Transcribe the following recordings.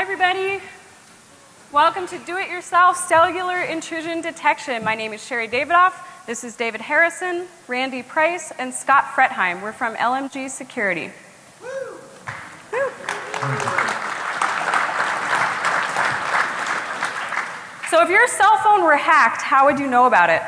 Hi, everybody. Welcome to Do-It-Yourself Cellular Intrusion Detection. My name is Sherri Davidoff. This is David Harrison, Randy Price, and Scott Fretheim. We're from LMG Security. Woo. Woo. So if your cell phone were hacked, how would you know about it?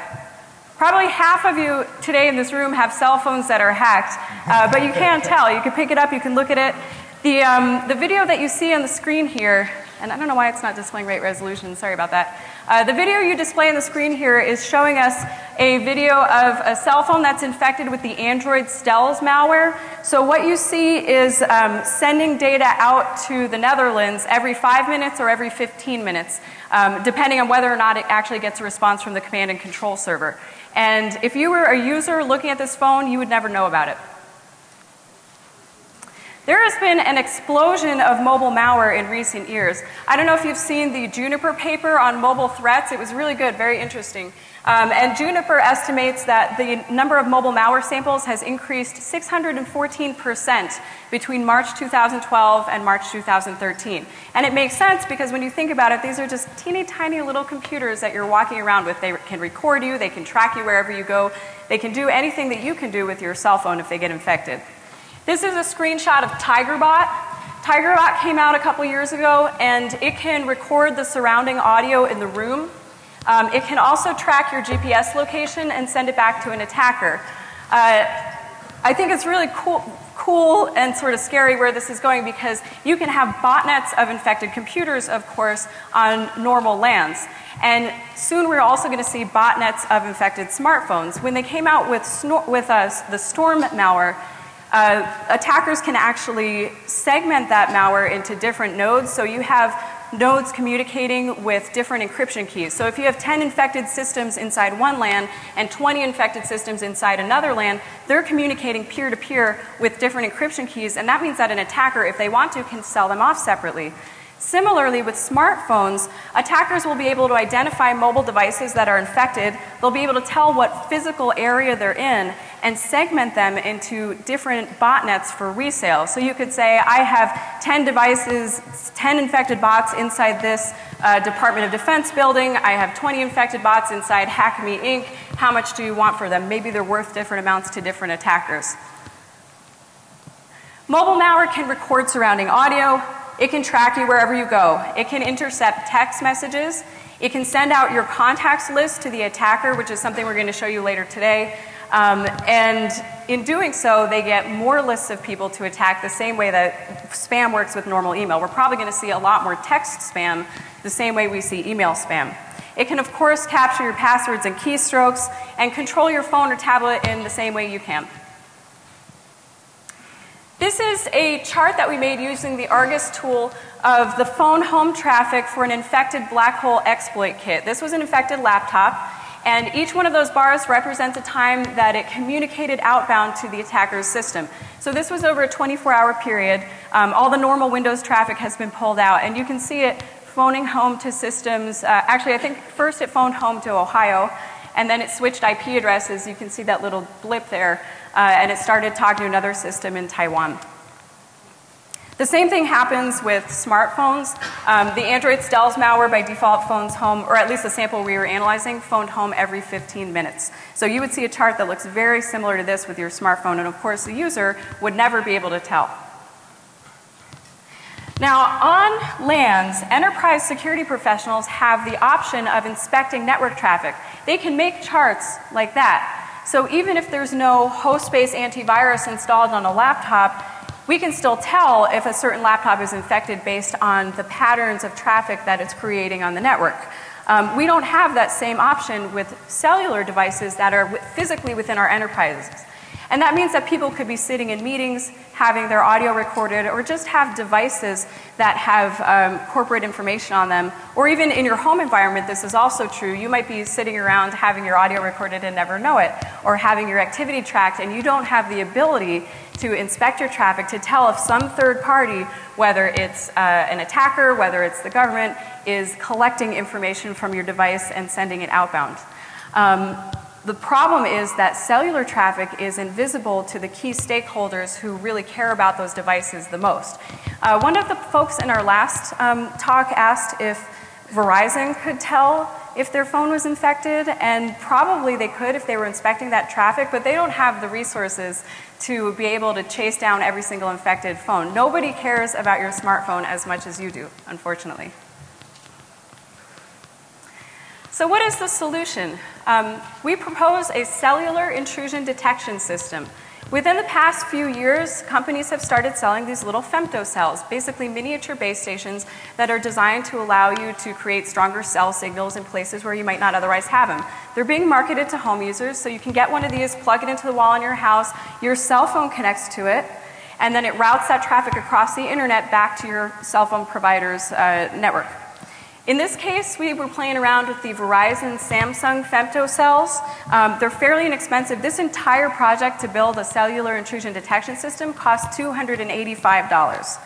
Probably half of you today in this room have cell phones that are hacked, but you can't tell. You can pick it up, you can look at it. The video that you see on the screen here, and I don't know why it's not displaying great resolution, sorry about that. The video you display on the screen here is showing us a video of a cell phone that's infected with the Android Stealth malware. So what you see is sending data out to the Netherlands every 5 minutes or every 15 minutes, depending on whether or not it actually gets a response from the command and control server. And if you were a user looking at this phone, you would never know about it. There has been an explosion of mobile malware in recent years. I don't know if you've seen the Juniper paper on mobile threats. It was really good, very interesting. And Juniper estimates that the number of mobile malware samples has increased 614% between March 2012 and March 2013. And it makes sense because when you think about it, these are just teeny tiny little computers that you're walking around with. They can record you, they can track you wherever you go, they can do anything that you can do with your cell phone if they get infected. This is a screenshot of TigerBot. TigerBot came out a couple years ago, and it can record the surrounding audio in the room. It can also track your GPS location and send it back to an attacker. I think it's really cool and sort of scary where this is going because you can have botnets of infected computers, of course, on normal LANs. And soon we're also going to see botnets of infected smartphones. When they came out with the Storm malware, attackers can actually segment that malware into different nodes. So you have nodes communicating with different encryption keys. So if you have 10 infected systems inside one LAN and 20 infected systems inside another LAN, they're communicating peer-to-peer with different encryption keys. And that means that an attacker, if they want to, can sell them off separately. Similarly, with smartphones, attackers will be able to identify mobile devices that are infected. They'll be able to tell what physical area they're in and segment them into different botnets for resale. So you could say, I have 10 devices, 10 infected bots inside this Department of Defense building. I have 20 infected bots inside Hack Me Inc. How much do you want for them? Maybe they're worth different amounts to different attackers. Mobile malware can record surrounding audio. It can track you wherever you go. It can intercept text messages. It can send out your contacts list to the attacker, which is something we're going to show you later today. And in doing so, they get more lists of people to attack the same way that spam works with normal email. We're probably going to see a lot more text spam the same way we see email spam. It can, of course, capture your passwords and keystrokes and control your phone or tablet in the same way you can. This is a chart that we made using the Argus tool of the phone home traffic for an infected black hole exploit kit. This was an infected laptop, and each one of those bars represents a time that it communicated outbound to the attacker's system. So this was over a 24-hour period. All the normal Windows traffic has been pulled out, and you can see it phoning home to systems. Actually, I think first it phoned home to Ohio, and then it switched IP addresses. You can see that little blip there. And it started talking to another system in Taiwan. The same thing happens with smartphones. The Android Stealth malware by default phones home, or at least the sample we were analyzing, phoned home every 15 minutes. So you would see a chart that looks very similar to this with your smartphone, and of course the user would never be able to tell. Now, on LANs, enterprise security professionals have the option of inspecting network traffic. They can make charts like that. So even if there's no host-based antivirus installed on a laptop, we can still tell if a certain laptop is infected based on the patterns of traffic that it's creating on the network. We don't have that same option with cellular devices that are physically within our enterprises. And that means that people could be sitting in meetings, having their audio recorded, or just have devices that have corporate information on them. Or even in your home environment, this is also true. You might be sitting around having your audio recorded and never know it, or having your activity tracked, and you don't have the ability to inspect your traffic to tell if some third party, whether it's an attacker, whether it's the government, is collecting information from your device and sending it outbound. The problem is that cellular traffic is invisible to the key stakeholders who really care about those devices the most. One of the folks in our last talk asked if Verizon could tell if their phone was infected, and probably they could if they were inspecting that traffic, but they don't have the resources to be able to chase down every single infected phone. Nobody cares about your smartphone as much as you do, unfortunately. So what is the solution? We propose a cellular intrusion detection system. Within the past few years, companies have started selling these little femtocells, basically miniature base stations that are designed to allow you to create stronger cell signals in places where you might not otherwise have them. They're being marketed to home users, so you can get one of these, plug it into the wall in your house, your cell phone connects to it, and then it routes that traffic across the internet back to your cell phone provider's network. In this case, we were playing around with the Verizon Samsung femtocells. They're fairly inexpensive. This entire project to build a cellular intrusion detection system cost $285.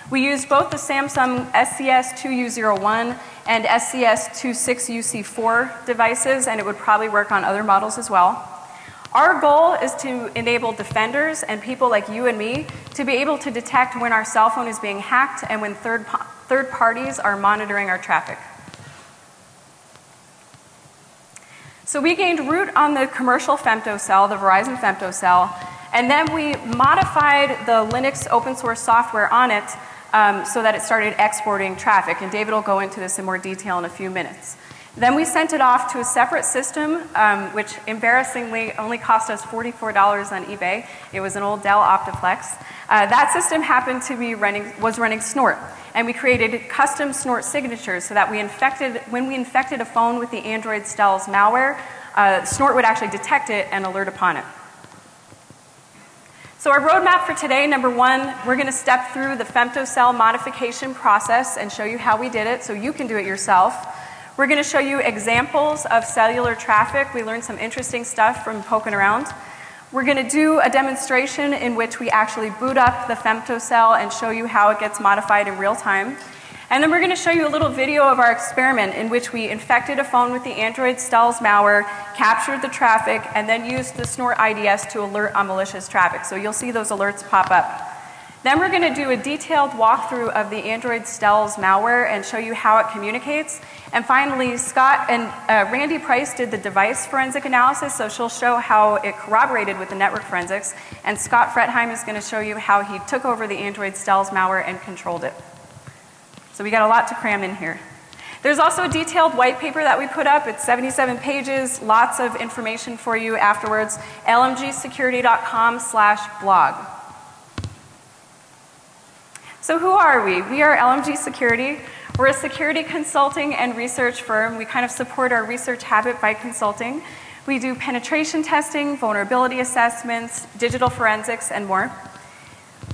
We used both the Samsung SCS2U01 and SCS26UC4 devices, and it would probably work on other models as well. Our goal is to enable defenders and people like you and me to be able to detect when our cell phone is being hacked and when third parties are monitoring our traffic. So we gained root on the commercial femtocell, the Verizon femtocell, and then we modified the Linux open source software on it so that it started exporting traffic, and David will go into this in more detail in a few minutes. Then we sent it off to a separate system, which embarrassingly only cost us $44 on eBay. It was an old Dell Optiplex. That system happened to be was running Snort, and we created custom Snort signatures so that when we infected a phone with the Android Stealth malware, Snort would actually detect it and alert upon it. So our roadmap for today, number one, we're going to step through the femtocell modification process and show you how we did it so you can do it yourself. We're going to show you examples of cellular traffic. We learned some interesting stuff from poking around. We're going to do a demonstration in which we actually boot up the femtocell and show you how it gets modified in real time. And then we're going to show you a little video of our experiment in which we infected a phone with the Android Stealth malware, captured the traffic, and then used the Snort IDS to alert on malicious traffic. So you'll see those alerts pop up. Then we're going to do a detailed walkthrough of the Android Stealth malware and show you how it communicates. And finally, Scott and Randy Price did the device forensic analysis, so she'll show how it corroborated with the network forensics. And Scott Fretheim is going to show you how he took over the Android Stealth malware and controlled it. So we got a lot to cram in here. There's also a detailed white paper that we put up. It's 77 pages, lots of information for you afterwards. lmgsecurity.com/blog. So who are we? We are LMG Security. We're a security consulting and research firm. We kind of support our research habit by consulting. We do penetration testing, vulnerability assessments, digital forensics, and more.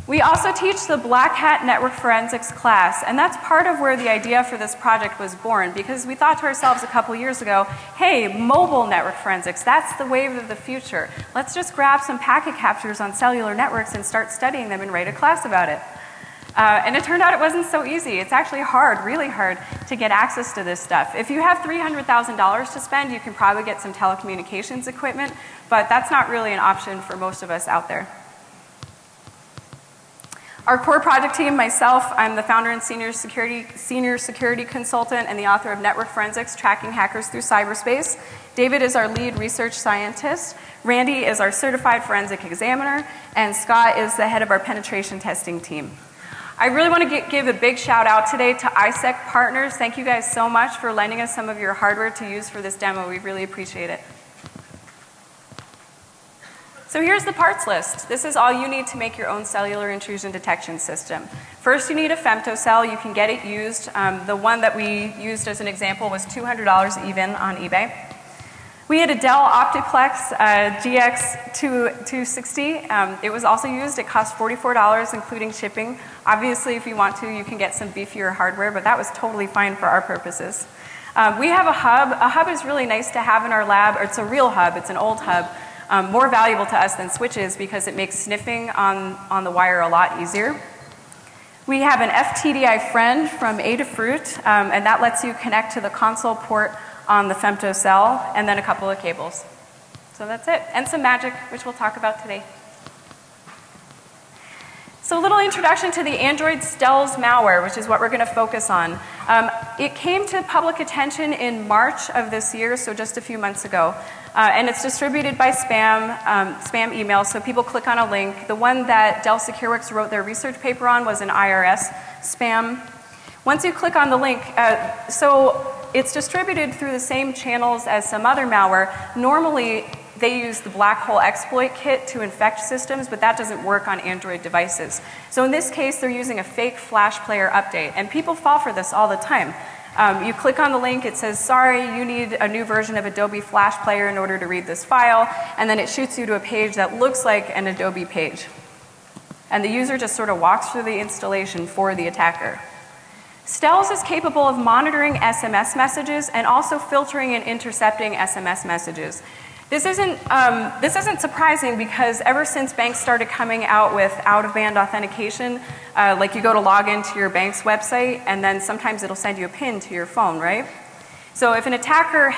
We also teach the Black Hat Network Forensics class, and that's part of where the idea for this project was born, because we thought to ourselves a couple years ago, hey, mobile network forensics, that's the wave of the future. Let's just grab some packet captures on cellular networks and start studying them and write a class about it. And it turned out it wasn't so easy. It's actually hard, really hard, to get access to this stuff. If you have $300,000 to spend, you can probably get some telecommunications equipment, but that's not really an option for most of us out there. Our core project team, myself, I'm the founder and senior security consultant and the author of Network Forensics, Tracking Hackers Through Cyberspace. David is our lead research scientist. Randy is our certified forensic examiner. And Scott is the head of our penetration testing team. I really want to give a big shout out today to ISEC partners. Thank you guys so much for lending us some of your hardware to use for this demo. We really appreciate it. So here's the parts list. This is all you need to make your own cellular intrusion detection system. First, you need a femtocell. You can get it used. The one that we used as an example was $200 even on eBay. We had a Dell Optiplex GX260. It was also used. It cost $44, including shipping. Obviously, if you want to, you can get some beefier hardware, but that was totally fine for our purposes. We have a hub. A hub is really nice to have in our lab. Or it's a real hub. It's an old hub. More valuable to us than switches because it makes sniffing on the wire a lot easier. We have an FTDI friend from Adafruit, and that lets you connect to the console port on the femtocell, and then a couple of cables. So that's it. And some magic, which we'll talk about today. So a little introduction to the Android Stealth malware, which is what we're going to focus on. It came to public attention in March of this year, so just a few months ago. And it's distributed by spam email, so people click on a link. The one that Dell SecureWorks wrote their research paper on was an IRS spam. Once you click on the link, so it's distributed through the same channels as some other malware. Normally, they use the black hole exploit kit to infect systems, but that doesn't work on Android devices. So in this case, they're using a fake Flash Player update, and people fall for this all the time. You click on the link, it says, sorry, you need a new version of Adobe Flash Player in order to read this file, and then it shoots you to a page that looks like an Adobe page. And the user just sort of walks through the installation for the attacker. Stealth is capable of monitoring SMS messages and also filtering and intercepting SMS messages. This isn't surprising because ever since banks started coming out with out-of-band authentication, like you go to log into your bank's website and then sometimes it'll send you a PIN to your phone, right? So if an attacker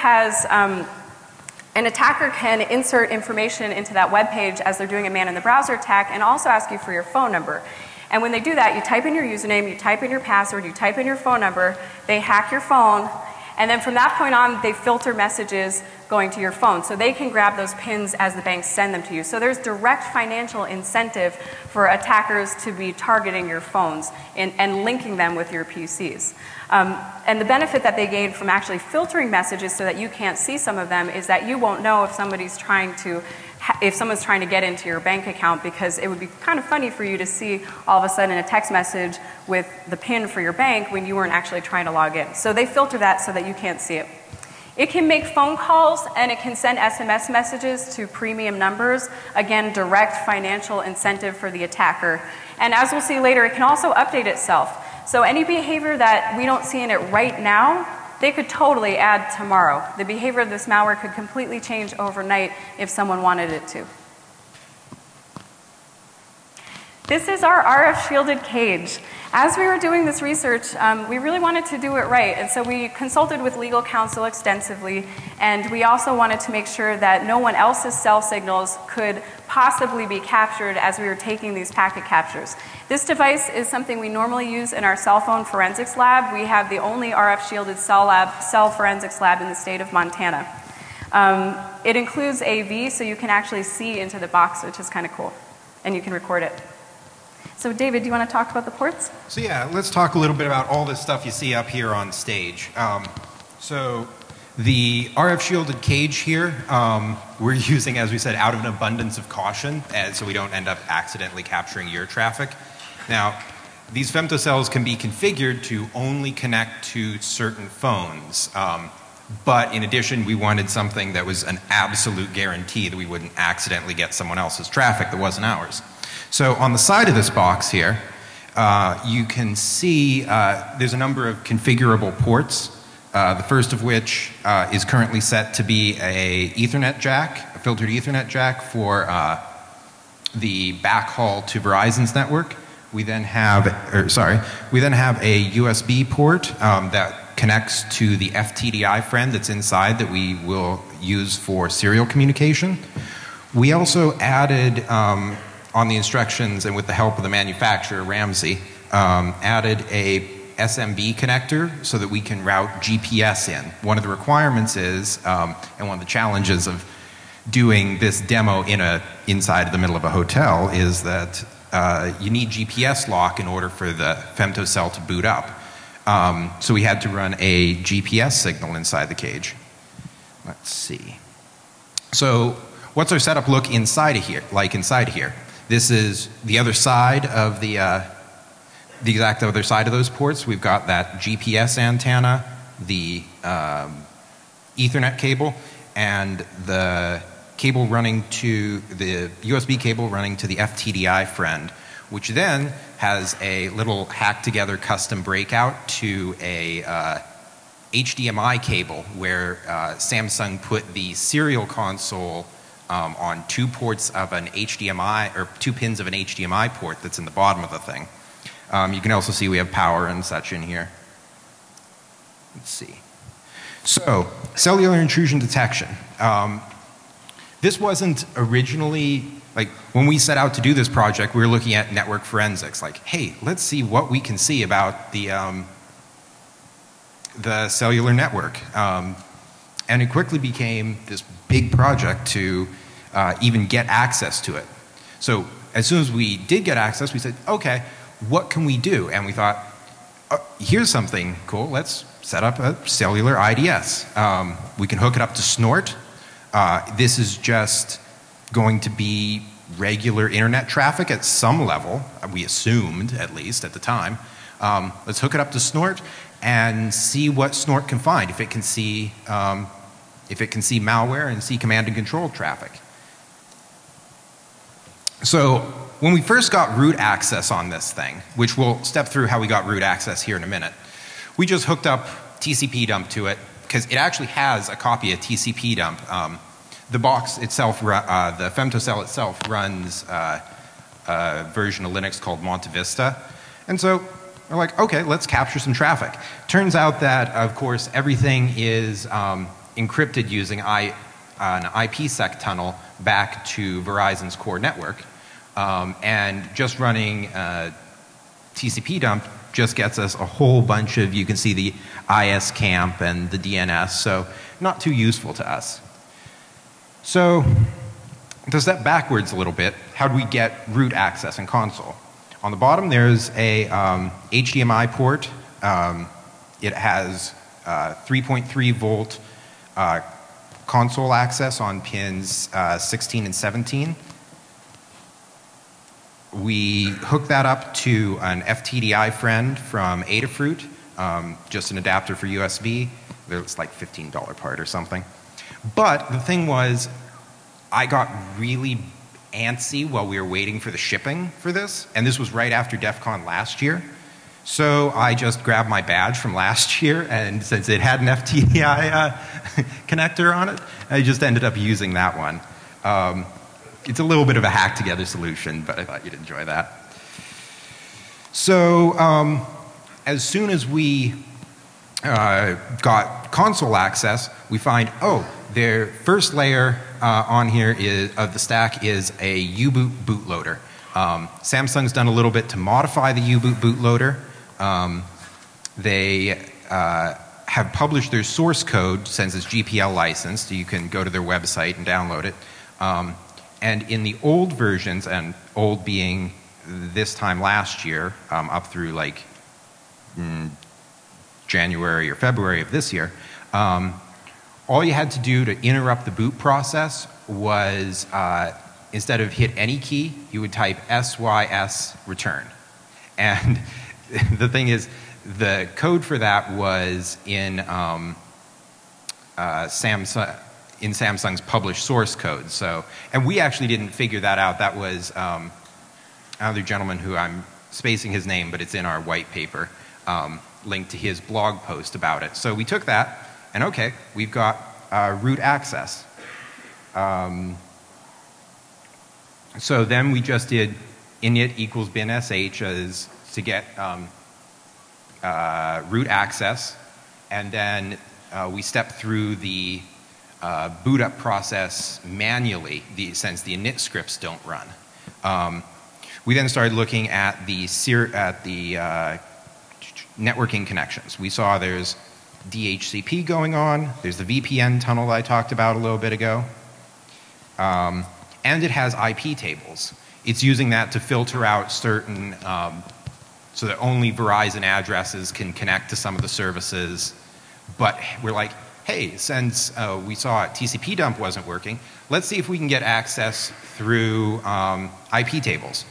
can insert information into that web page as they're doing a man-in-the-browser attack and also ask you for your phone number. And when they do that, you type in your username, you type in your password, you type in your phone number, they hack your phone, and then from that point on, they filter messages going to your phone. So they can grab those pins as the banks send them to you. So there's direct financial incentive for attackers to be targeting your phones and linking them with your PCs. And the benefit that they gain from actually filtering messages so that you can't see some of them is that you won't know if someone's trying to get into your bank account, because it would be kind of funny for you to see all of a sudden a text message with the PIN for your bank when you weren't actually trying to log in. So they filter that so that you can't see it. It can make phone calls and it can send SMS messages to premium numbers. Again, direct financial incentive for the attacker. And as we'll see later, it can also update itself. So any behavior that we don't see in it right now, they could totally add tomorrow. The behavior of this malware could completely change overnight if someone wanted it to. This is our RF shielded cage. As we were doing this research, we really wanted to do it right, and so we consulted with legal counsel extensively, and we also wanted to make sure that no one else's cell signals could possibly be captured as we were taking these packet captures. This device is something we normally use in our cell phone forensics lab. We have the only RF shielded cell forensics lab in the state of Montana. It includes AV, so you can actually see into the box, which is kind of cool, and you can record it. So David, do you want to talk about the ports? So yeah, let's talk a little bit about all this stuff you see up here on stage. So the RF shielded cage here, we're using, as we said, out of an abundance of caution, so we don't end up accidentally capturing your traffic. Now, these femtocells can be configured to only connect to certain phones. But in addition, we wanted something that was an absolute guarantee that we wouldn't accidentally get someone else's traffic that wasn't ours. So on the side of this box here, you can see there's a number of configurable ports. The first of which is currently set to be a Ethernet jack, a filtered Ethernet jack for the backhaul to Verizon's network. We then have, a USB port that connects to the FTDI friend that's inside that we will use for serial communication. We also added on the instructions and with the help of the manufacturer, Ramsey, added a SMB connector so that we can route GPS in. One of the requirements is, and one of the challenges of doing this demo inside of the middle of a hotel is that you need GPS lock in order for the femtocell to boot up. So we had to run a GPS signal inside the cage. Let's see. So what's our setup look inside of here? This is the other side of the exact other side of those ports. We've got that GPS antenna, the Ethernet cable, and the cable running to the USB cable running to the FTDI friend, which then has a little hacked together custom breakout to a HDMI cable where Samsung put the serial console on 2 ports of an HDMI, or 2 pins of an HDMI port that's in the bottom of the thing. You can also see we have power and such in here. Let's see. So, cellular intrusion detection. This wasn't originally, like when we set out to do this project, we were looking at network forensics, like, hey, let's see what we can see about the cellular network. And it quickly became this big project to even get access to it. So as soon as we did get access, we said, okay, what can we do? And we thought, here's something cool. Let's set up a cellular IDS. We can hook it up to Snort. This is just going to be regular internet traffic at some level. We assumed, at least at the time. Let's hook it up to Snort and see what Snort can find. If it can see malware and see command and control traffic. So when we first got root access on this thing, which we'll step through how we got root access here in a minute, we just hooked up TCP dump to it because it actually has a copy of TCP dump. The box itself, the femtocell itself runs a version of Linux called Monte Vista. And so we're like, okay, let's capture some traffic. Turns out that, of course, everything is encrypted using an IPsec tunnel back to Verizon's core network. And just running TCP dump just gets us a whole bunch of, you can see the IS camp and the DNS, so not too useful to us. So to step backwards a little bit, how do we get root access in console? On the bottom there's a HDMI port. It has 3.3 volt console access on pins 16 and 17. We hook that up to an FTDI friend from Adafruit, just an adapter for USB. It's like $15 part or something. But the thing was, I got really antsy while we were waiting for the shipping for this, and this was right after Defcon last year. So I just grabbed my badge from last year, and since it had an FTDI connector on it, I just ended up using that one. It's a little bit of a hack together solution, but I thought you'd enjoy that. So as soon as we got console access, we find, oh, their first layer on here of the stack is a U-boot bootloader. Samsung's done a little bit to modify the U-boot bootloader. They have published their source code since it's GPL licensed. You can go to their website and download it. And in the old versions, and old being this time last year, up through like January or February of this year, all you had to do to interrupt the boot process was, instead of hit any key, you would type SYS return. And the thing is, the code for that was in Samsung's published source code. So, and we actually didn't figure that out. That was another gentleman who I'm spacing his name, but it's in our white paper, linked to his blog post about it. So we took that, and okay, we've got root access. So then we just did init equals bin sh as to get root access, and then we stepped through the boot up process manually, since the init scripts don't run. We then started looking at the networking connections. We saw there's DHCP going on, there's the VPN tunnel that I talked about a little bit ago, and it has IP tables. It's using that to filter out certain, so that only Verizon addresses can connect to some of the services. But we're like, hey, since we saw TCP dump wasn't working, let's see if we can get access through IP tables.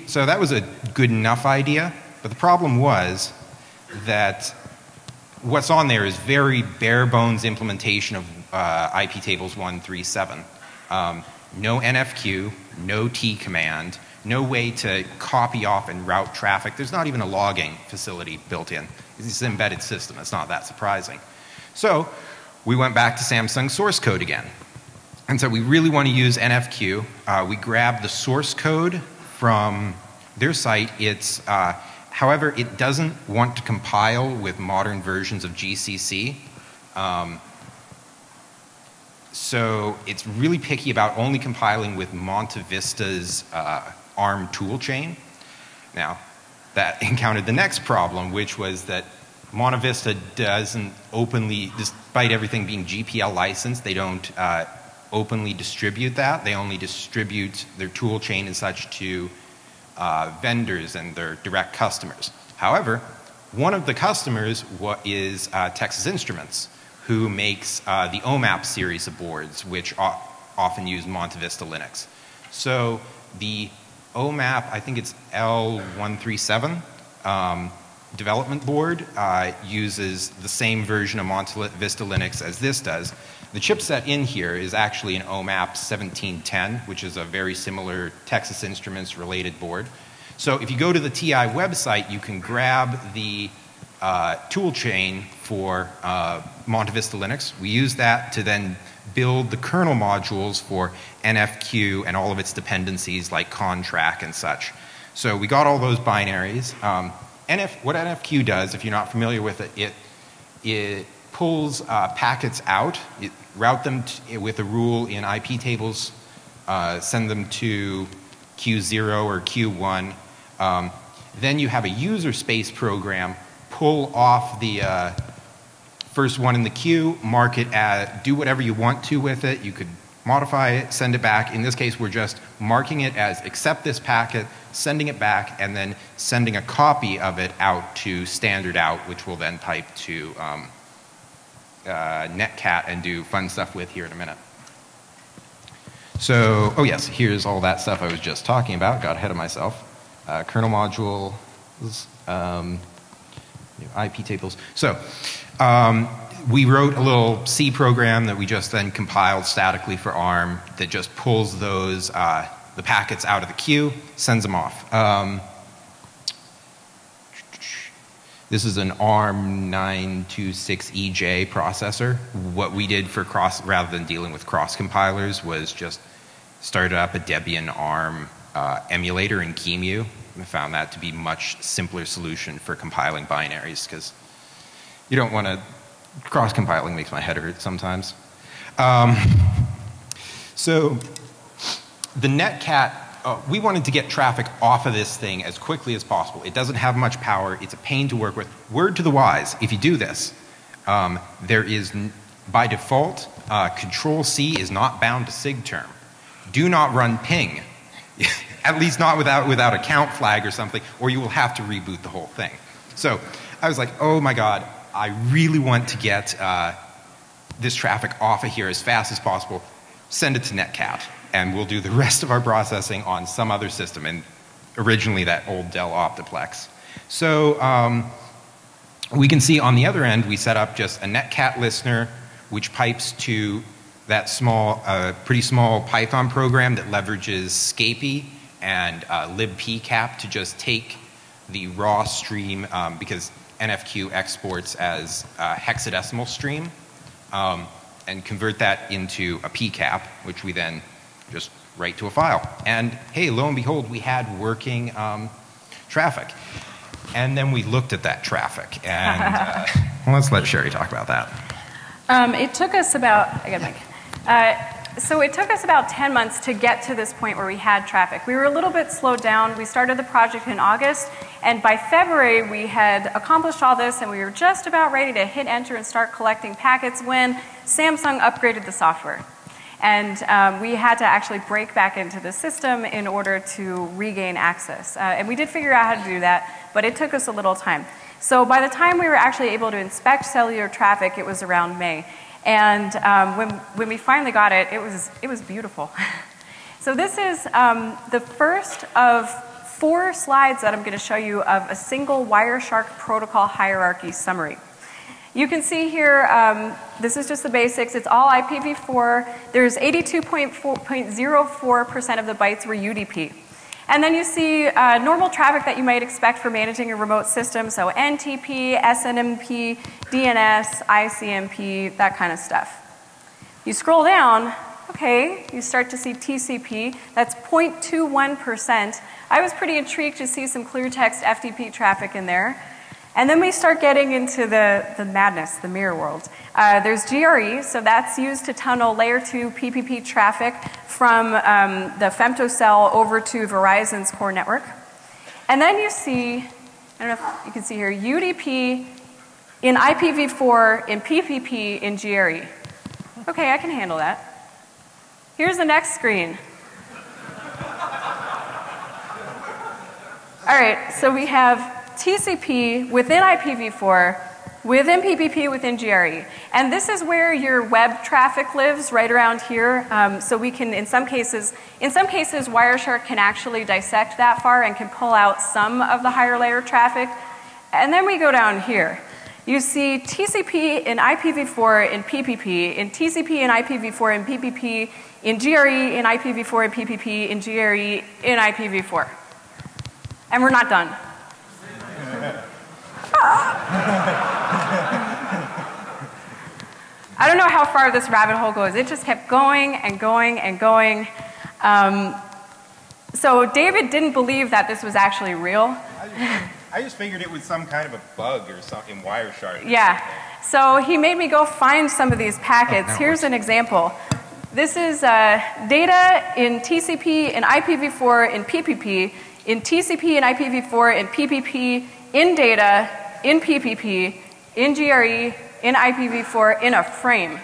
So that was a good enough idea, but the problem was that what's on there is very bare bones implementation of IP tables 137. No NFQ, no T command, no way to copy off and route traffic. There's not even a logging facility built in. It's an embedded system. It's not that surprising. So we went back to Samsung source code again. And so we really want to use NFQ. We grabbed the source code from their site. It's, however, it doesn't want to compile with modern versions of GCC. So it's really picky about only compiling with Monte Vista's ARM toolchain. Now, that encountered the next problem, which was that Monte Vista doesn't openly, despite everything being GPL licensed, they don't openly distribute that. They only distribute their toolchain and such to vendors and their direct customers. However, one of the customers is Texas Instruments, who makes the OMAP series of boards, which often use Monte Vista Linux. So the OMAP, I think it's L137 development board, uses the same version of Monte Vista Linux as this does. The chipset in here is actually an OMAP 1710, which is a very similar Texas Instruments related board. So if you go to the TI website, you can grab the toolchain for Monte Vista Linux. We use that to then build the kernel modules for NFQ and all of its dependencies like contract and such. So we got all those binaries. What NFQ does, if you're not familiar with it, it pulls packets out, it route them with a rule in IP tables, send them to Q0 or Q1. Then you have a user space program, pull off the first one in the queue, mark it as, do whatever you want to with it. You could modify it, send it back. In this case, we're just marking it as accept this packet, sending it back, and then sending a copy of it out to standard out, which we'll then pipe to netcat and do fun stuff with here in a minute. So, oh yes, here's all that stuff I was just talking about. Got ahead of myself. Kernel modules, IP tables. So, we wrote a little C program that we just then compiled statically for ARM that just pulls those, the packets out of the queue, sends them off. This is an ARM 926EJ processor. What we did for rather than dealing with cross compilers, was just started up a Debian ARM emulator in QEMU. I found that to be much simpler solution for compiling binaries, because you don't want to, cross compiling makes my head hurt sometimes. So the netcat, we wanted to get traffic off of this thing as quickly as possible. It doesn't have much power. It's a pain to work with. Word to the wise, if you do this, there is, by default, Control-C is not bound to sigterm. Do not run ping. At least not without a count flag or something, or you will have to reboot the whole thing. So I was like, oh my God, I really want to get this traffic off of here as fast as possible. Send it to netcat, and we'll do the rest of our processing on some other system, and originally that old Dell Optiplex. So we can see on the other end, we set up just a netcat listener, which pipes to that small, pretty small Python program that leverages Scapy and libpcap to just take the raw stream, because NFQ exports as a hexadecimal stream, and convert that into a pcap, which we then just write to a file. And hey, lo and behold, we had working traffic. And then we looked at that traffic, and well, let's let Sherri talk about that. It took us about, so it took us about 10 months to get to this point where we had traffic. We were a little bit slowed down. We started the project in August, and by February we had accomplished all this, and we were just about ready to hit enter and start collecting packets when Samsung upgraded the software. And we had to actually break back into the system in order to regain access. And we did figure out how to do that, but it took us a little time. So by the time we were actually able to inspect cellular traffic, it was around May. And when we finally got it, it was beautiful. So this is the first of 4 slides that I'm going to show you of a single Wireshark protocol hierarchy summary. You can see here, this is just the basics. It's all IPv4. There's 82.04% of the bytes were UDP. And then you see normal traffic that you might expect for managing a remote system, so NTP, SNMP, DNS, ICMP, that kind of stuff. You scroll down, okay, you start to see TCP. That's 0.21%. I was pretty intrigued to see some clear text FTP traffic in there. And then we start getting into the madness, the mirror world. There's GRE, so that's used to tunnel layer 2 PPP traffic from the femtocell over to Verizon's core network. And then you see, I don't know if you can see here, UDP in IPv4, in PPP, in GRE. Okay, I can handle that. Here's the next screen. All right, so we have TCP within IPv4, within PPP, within GRE. And this is where your web traffic lives, right around here. So we can, in some cases, Wireshark can actually dissect that far and can pull out some of the higher layer traffic. And then we go down here. You see TCP in IPv4 in PPP, in TCP in IPv4 in PPP, in GRE in IPv4 in PPP, in GRE in IPv4. And we're not done. I don't know how far this rabbit hole goes. It just kept going and going and going. So David didn't believe that this was actually real. I just figured it was some kind of a bug or something in Wireshark. Yeah. So he made me go find some of these packets. Here's an example. This is data in TCP and IPv4 in PPP, in TCP and IPv4 in PPP, in data, in PPP, in GRE, in IPv4, in a frame.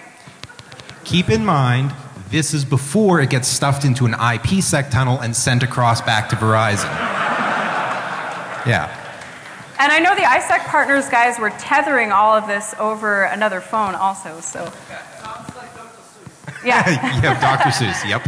Keep in mind, this is before it gets stuffed into an IPsec tunnel and sent across back to Verizon. Yeah. And I know the ISEC partners guys were tethering all of this over another phone also, so. Sounds like Dr. Seuss. Yeah. Yep, Dr. Seuss, yep.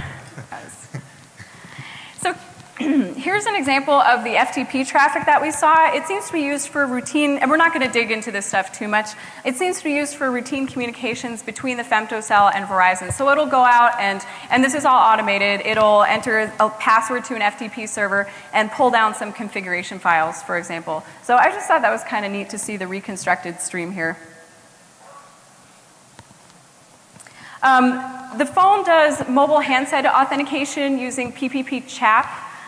So here's an example of the FTP traffic that we saw. It seems to be used for routine, and we're not going to dig into this stuff too much. It seems to be used for routine communications between the femtocell and Verizon. So it'll go out and this is all automated. It'll enter a password to an FTP server and pull down some configuration files, for example. So I just thought that was kind of neat to see the reconstructed stream here. The phone does mobile handset authentication using PPP CHAP.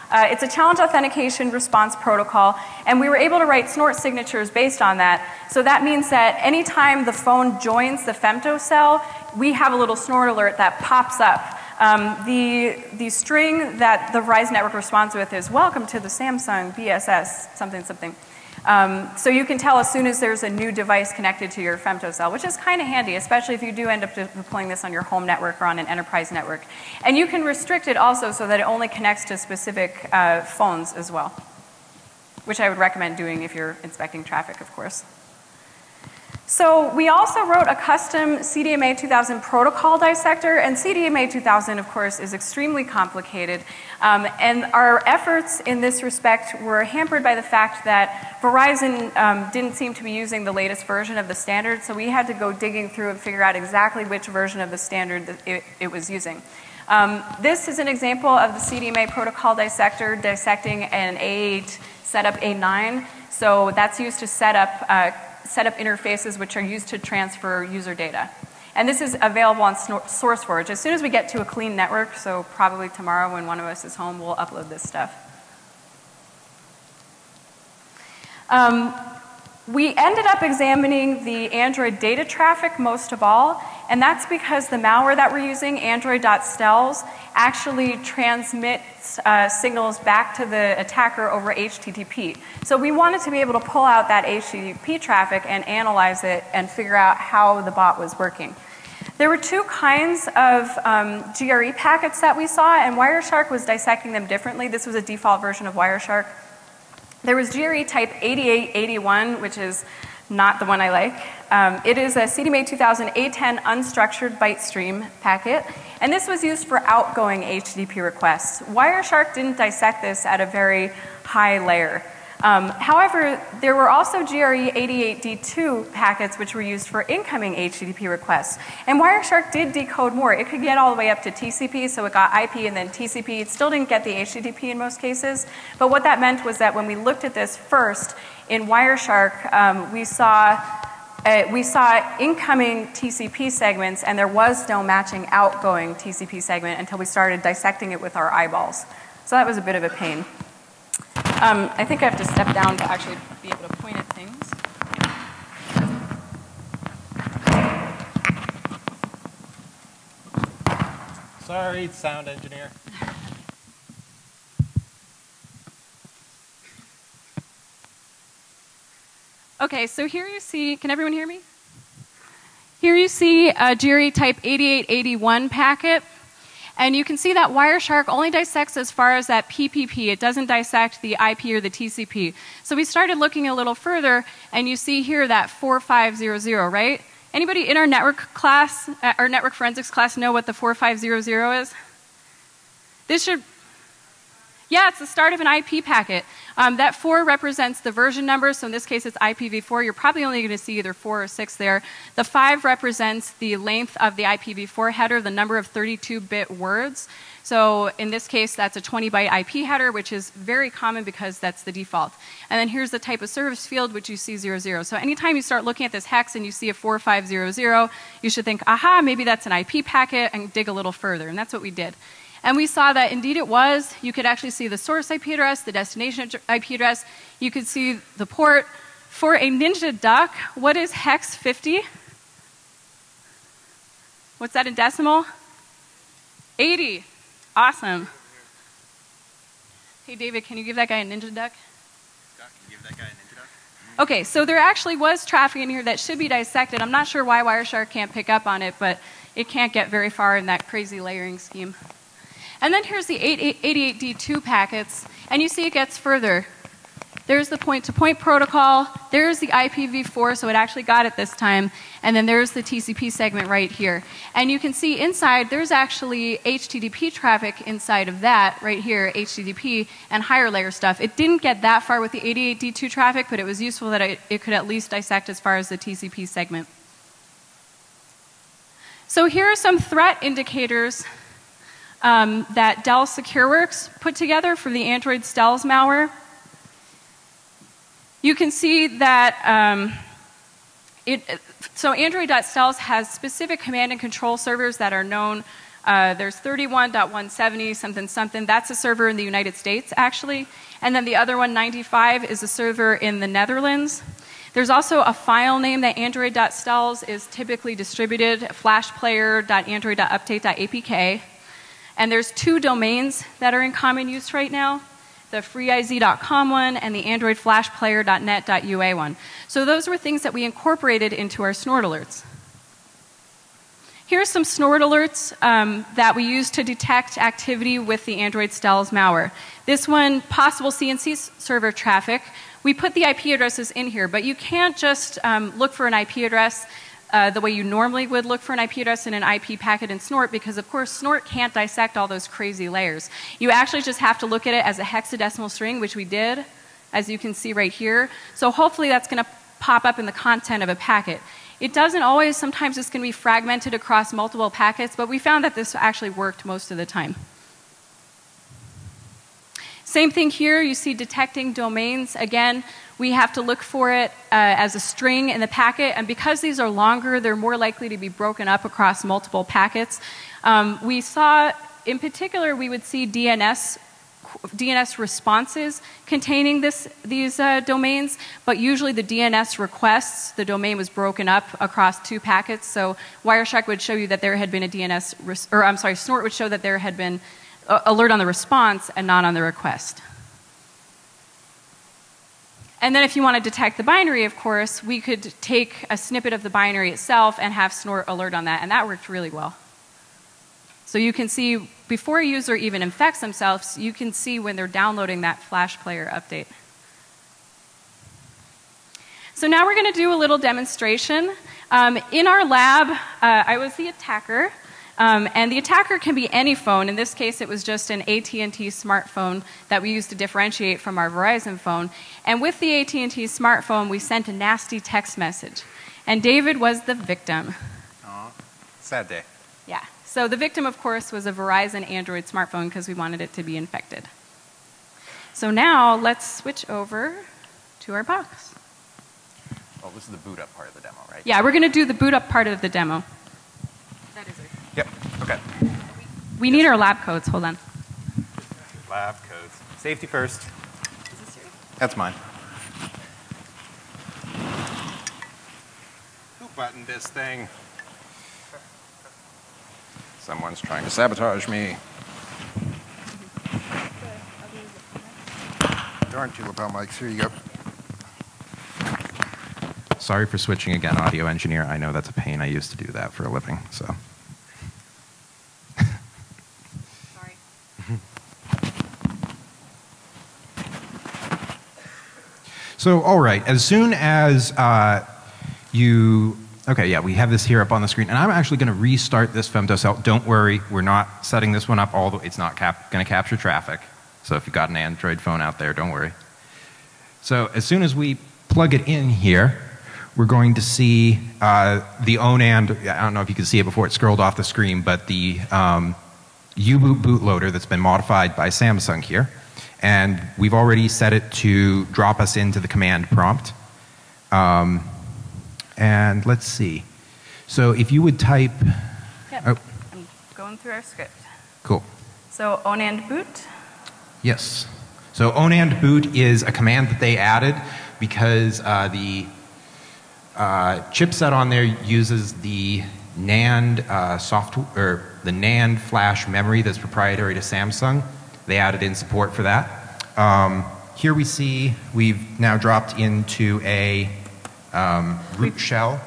It's a challenge authentication response protocol, and we were able to write snort signatures based on that. So that means that anytime the phone joins the femtocell, we have a little snort alert that pops up. The string that the Verizon network responds with is "Welcome to the Samsung BSS something something." So you can tell as soon as there's a new device connected to your femtocell, which is kind of handy, especially if you do end up deploying this on your home network or on an enterprise network. And you can restrict it also so that it only connects to specific phones as well, which I would recommend doing if you're inspecting traffic, of course. So we also wrote a custom CDMA 2000 protocol dissector, and CDMA 2000, of course, is extremely complicated. And our efforts in this respect were hampered by the fact that Verizon didn't seem to be using the latest version of the standard, so we had to go digging through and figure out exactly which version of the standard that it was using. This is an example of the CDMA protocol dissector dissecting an A8 setup A9. So that's used to set up interfaces which are used to transfer user data. And this is available on SourceForge. As soon as we get to a clean network, so probably tomorrow when one of us is home, we'll upload this stuff. We ended up examining the Android data traffic most of all, and that's because the malware that we're using, Android.stels, actually transmits signals back to the attacker over HTTP. So we wanted to be able to pull out that HTTP traffic and analyze it and figure out how the bot was working. There were two kinds of GRE packets that we saw, and Wireshark was dissecting them differently. This was a default version of Wireshark. There was GRE type 8881, which is not the one I like. It is a CDMA 2000 A10 unstructured byte stream packet, and this was used for outgoing HTTP requests. Wireshark didn't dissect this at a very high layer. However, there were also GRE 88D2 packets which were used for incoming HTTP requests. And Wireshark did decode more. It could get all the way up to TCP, so it got IP and then TCP. It still didn't get the HTTP in most cases. But what that meant was that when we looked at this first in Wireshark, we saw incoming TCP segments, and there was no matching outgoing TCP segment until we started dissecting it with our eyeballs. So that was a bit of a pain. I think I have to step down to actually be able to point at things. Sorry, sound engineer. Okay, so here you see, can everyone hear me? Here you see a Jerry type 8881 packet. And you can see that Wireshark only dissects as far as that PPP. It doesn't dissect the IP or the TCP. So we started looking a little further, and you see here that 4500, right? Anybody in our network class, our network forensics class, know what the 4500 is? This should, yeah, it's the start of an IP packet. That 4 represents the version number, so in this case it's IPv4. You're probably only going to see either 4 or 6 there. The 5 represents the length of the IPv4 header, the number of 32-bit words. So in this case, that's a 20-byte IP header, which is very common because that's the default. And then here's the type of service field, which you see 00. So anytime you start looking at this hex and you see a 4500, you should think, aha, maybe that's an IP packet, and dig a little further. And that's what we did. And we saw that indeed it was. You could actually see the source IP address, the destination IP address. You could see the port. For a Ninja Duck, what is hex 50? What's that in decimal? 80. Awesome. Hey, David, can you give that guy a Ninja Duck? Scott, can you give that guy a Ninja Duck? Okay, so there actually was traffic in here that should be dissected. I'm not sure why Wireshark can't pick up on it, but it can't get very far in that crazy layering scheme. And then here's the 88D2 packets, and you see it gets further. There's the point-to-point protocol, there's the IPv4, so it actually got it this time, and then there's the TCP segment right here. And you can see inside, there's actually HTTP traffic inside of that, right here, HTTP, and higher layer stuff. It didn't get that far with the 88D2 traffic, but it was useful that it could at least dissect as far as the TCP segment. So here are some threat indicators that Dell SecureWorks put together for the Android Stealth malware. You can see that so Android.stealth has specific command and control servers that are known. There's 31.170 something something. That's a server in the United States, actually. And then the other one, 95, is a server in the Netherlands. There's also a file name that Android.stealth is typically distributed, flashplayer.android.update.apk. And there's 2 domains that are in common use right now, the freeiz.com one and the androidflashplayer.net.ua one. So those were things that we incorporated into our snort alerts. Here's some snort alerts that we use to detect activity with the Android Stealth malware. This one, possible CNC server traffic. We put the IP addresses in here, but you can't just look for an IP address the way you normally would look for an IP address in an IP packet in Snort, because of course Snort can't dissect all those crazy layers. You actually just have to look at it as a hexadecimal string, which we did, as you can see right here. So hopefully that's going to pop up in the content of a packet. It doesn't always, sometimes it's going to be fragmented across multiple packets, but we found that this actually worked most of the time. Same thing here, you see detecting domains. Again, we have to look for it as a string in the packet, and because these are longer, they're more likely to be broken up across multiple packets. We saw, in particular, we would see DNS responses containing these domains, but usually the DNS requests, the domain was broken up across 2 packets, so Wireshark would show you that there had been a Snort would show that there had been alert on the response and not on the request. And then if you want to detect the binary, of course, we could take a snippet of the binary itself and have Snort alert on that, and that worked really well. So you can see, before a user even infects themselves, you can see when they're downloading that Flash Player update. So now we're going to do a little demonstration. In our lab, I was the attacker. And the attacker can be any phone. In this case, it was just an AT&T smartphone that we used to differentiate from our Verizon phone. And with the AT&T smartphone, we sent a nasty text message. And David was the victim. Aw, sad day. Yeah. So the victim, of course, was a Verizon Android smartphone because we wanted it to be infected. So now let's switch over to our box. Oh, this is the boot up part of the demo, right? Yeah, we're going to do the boot up part of the demo. That is it. Yep, okay. We need our lab codes. Hold on. Lab codes. Safety first. Is this yours? That's mine. Who buttoned this thing? Someone's trying to sabotage me. There aren't two lapel mics. Here you go. Sorry for switching again, audio engineer. I know that's a pain. I used to do that for a living, so. Sorry. So, all right, as soon as okay, yeah, we have this here up on the screen, and I'm actually going to restart this femtocell. Don't worry, we're not setting this one up all the way. It's not going to capture traffic. So if you've got an Android phone out there, don't worry. So as soon as we plug it in here, we're going to see the ONAND, I don't know if you can see it before it scrolled off the screen, but the U-boot bootloader that's been modified by Samsung here. And we've already set it to drop us into the command prompt. And let's see. So if you would type... Yep. Oh. I'm going through our script. Cool. So ONAND boot. Yes. So ONAND boot is a command that they added because the chipset on there uses the NAND software, or the NAND flash memory that's proprietary to Samsung. They added in support for that. Here we see we've now dropped into a root shell,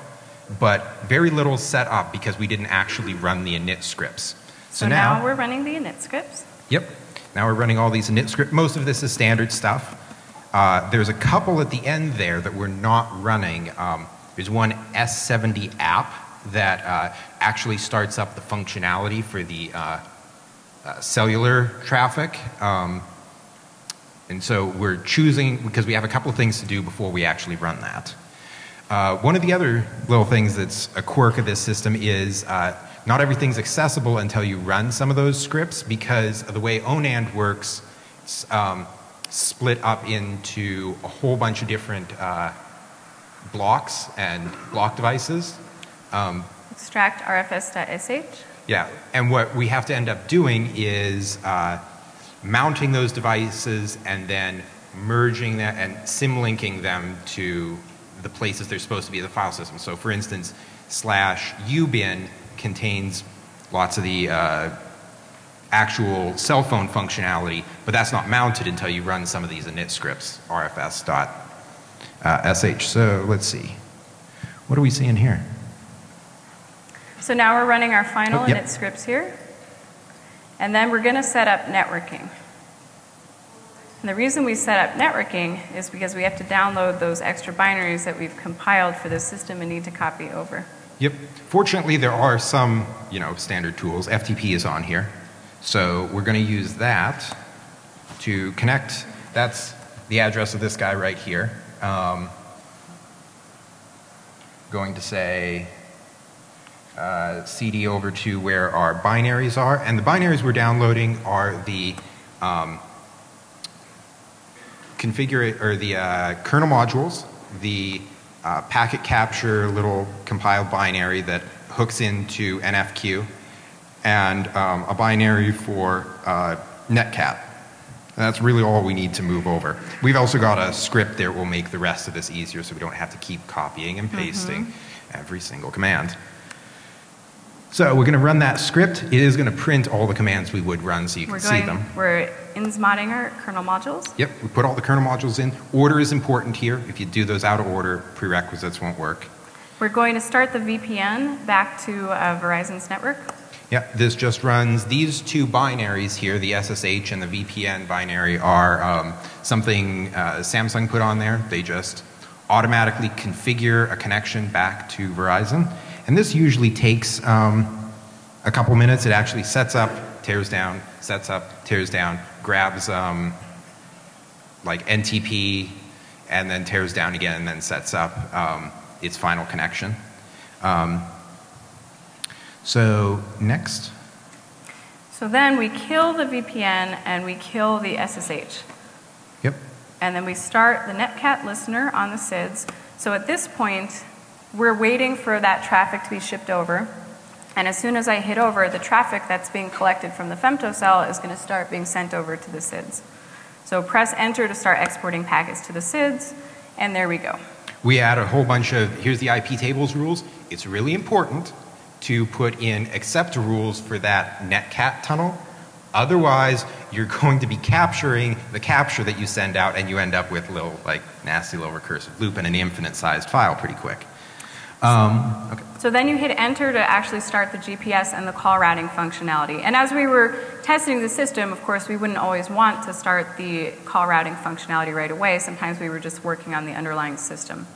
but very little set up because we didn't actually run the init scripts. So now we're running the init scripts. Yep. Now we're running all these init scripts. Most of this is standard stuff. There's a couple at the end there that we're not running. There's one S70 app that actually starts up the functionality for the cellular traffic. And so we're choosing, because we have a couple of things to do before we actually run that. One of the other little things that's a quirk of this system is not everything's accessible until you run some of those scripts, because of the way ONAND works, it's split up into a whole bunch of different blocks and block devices. Extract rfs.sh. Yeah, and what we have to end up doing is mounting those devices and then merging that and symlinking them to the places they're supposed to be in the file system. So for instance, /ubin contains lots of the actual cell phone functionality, but that's not mounted until you run some of these init scripts, rfs.sh. So let's see. What are we seeing here? So now we're running our final yep. init scripts here. And then we're going to set up networking. And the reason we set up networking is because we have to download those extra binaries that we've compiled for this system and need to copy over. Yep. Fortunately, there are some, standard tools. FTP is on here. So we're going to use that to connect. That's the address of this guy right here. Going to say CD over to where our binaries are. And the binaries we're downloading are the kernel modules, the packet capture little compiled binary that hooks into NFQ, and a binary for netcat. And that's really all we need to move over. We've also got a script that will make the rest of this easier so we don't have to keep copying and pasting every single command. So we're going to run that script. It is going to print all the commands we would run so you can see them. We're ins-modding our kernel modules. Yep, we put all the kernel modules in. Order is important here. If you do those out of order, prerequisites won't work. We're going to start the VPN back to Verizon's network. Yeah, this just runs these two binaries here, the SSH and the VPN binary, are something Samsung put on there. They just automatically configure a connection back to Verizon. And this usually takes a couple minutes. It actually sets up, tears down, sets up, tears down, grabs like NTP, and then tears down again, and then sets up its final connection. So next. So then we kill the VPN and we kill the SSH. Yep. And then we start the netcat listener on the SIDS. So at this point, we're waiting for that traffic to be shipped over. And as soon as I hit over, the traffic that's being collected from the femtocell is going to start being sent over to the SIDS. So press enter to start exporting packets to the SIDS, and there we go. We add a whole bunch of, here's the IP tables rules. It's really important to put in accept rules for that netcat tunnel. Otherwise, you're going to be capturing the capture that you send out, and you end up with little, like, nasty little recursive loop in an infinite-sized file pretty quick. Okay. So then you hit enter to actually start the GPS and the call routing functionality. And as we were testing the system, of course, we wouldn't always want to start the call routing functionality right away. Sometimes we were just working on the underlying system.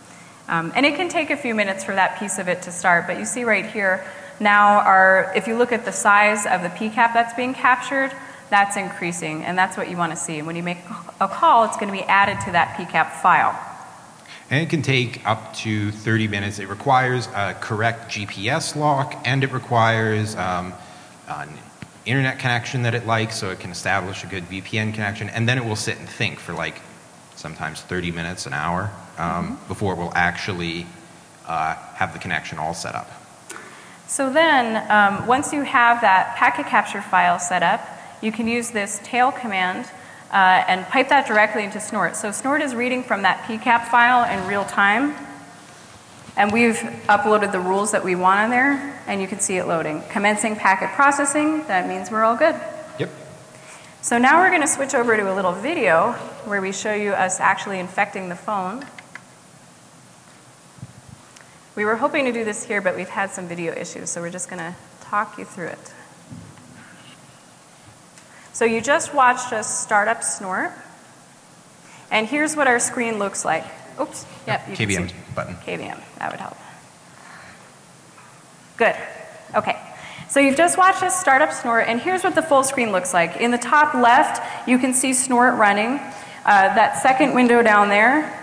And it can take a few minutes for that piece of it to start, but you see right here, now if you look at the size of the PCAP that's being captured, that's increasing, and that's what you want to see. When you make a call, it's going to be added to that PCAP file. And it can take up to 30 minutes. It requires a correct GPS lock, and it requires an internet connection that it likes, so it can establish a good VPN connection, and then it will sit and think for like sometimes 30 minutes, an hour, before it will actually have the connection all set up. So then, once you have that packet capture file set up, you can use this tail command and pipe that directly into Snort. So Snort is reading from that PCAP file in real time, and we've uploaded the rules that we want on there, and you can see it loading. Commencing packet processing, that means we're all good. Yep. So now we're going to switch over to a little video where we show you us actually infecting the phone. We were hoping to do this here, but we've had some video issues, so we're just going to talk you through it. So you just watched us start up Snort, and here's what our screen looks like. Oops, yep, you KVM can see. button. KVM, that would help. Good, okay. So you've just watched us start up Snort, and here's what the full screen looks like. In the top left, you can see Snort running. That second window down there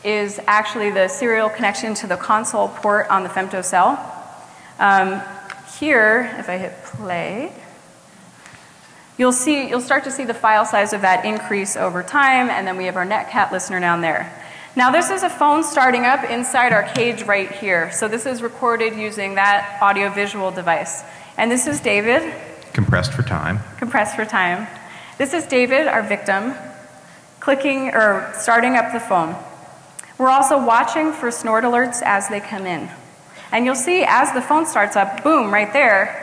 is actually the serial connection to the console port on the femtocell. Here, if I hit play, you'll start to see the file size of that increase over time, and then we have our netcat listener down there. Now this is a phone starting up inside our cage right here. So this is recorded using that audio-visual device. And this is David. Compressed for time. Compressed for time. This is David, our victim, clicking or starting up the phone. We're also watching for Snort alerts as they come in. And you'll see as the phone starts up, boom, right there,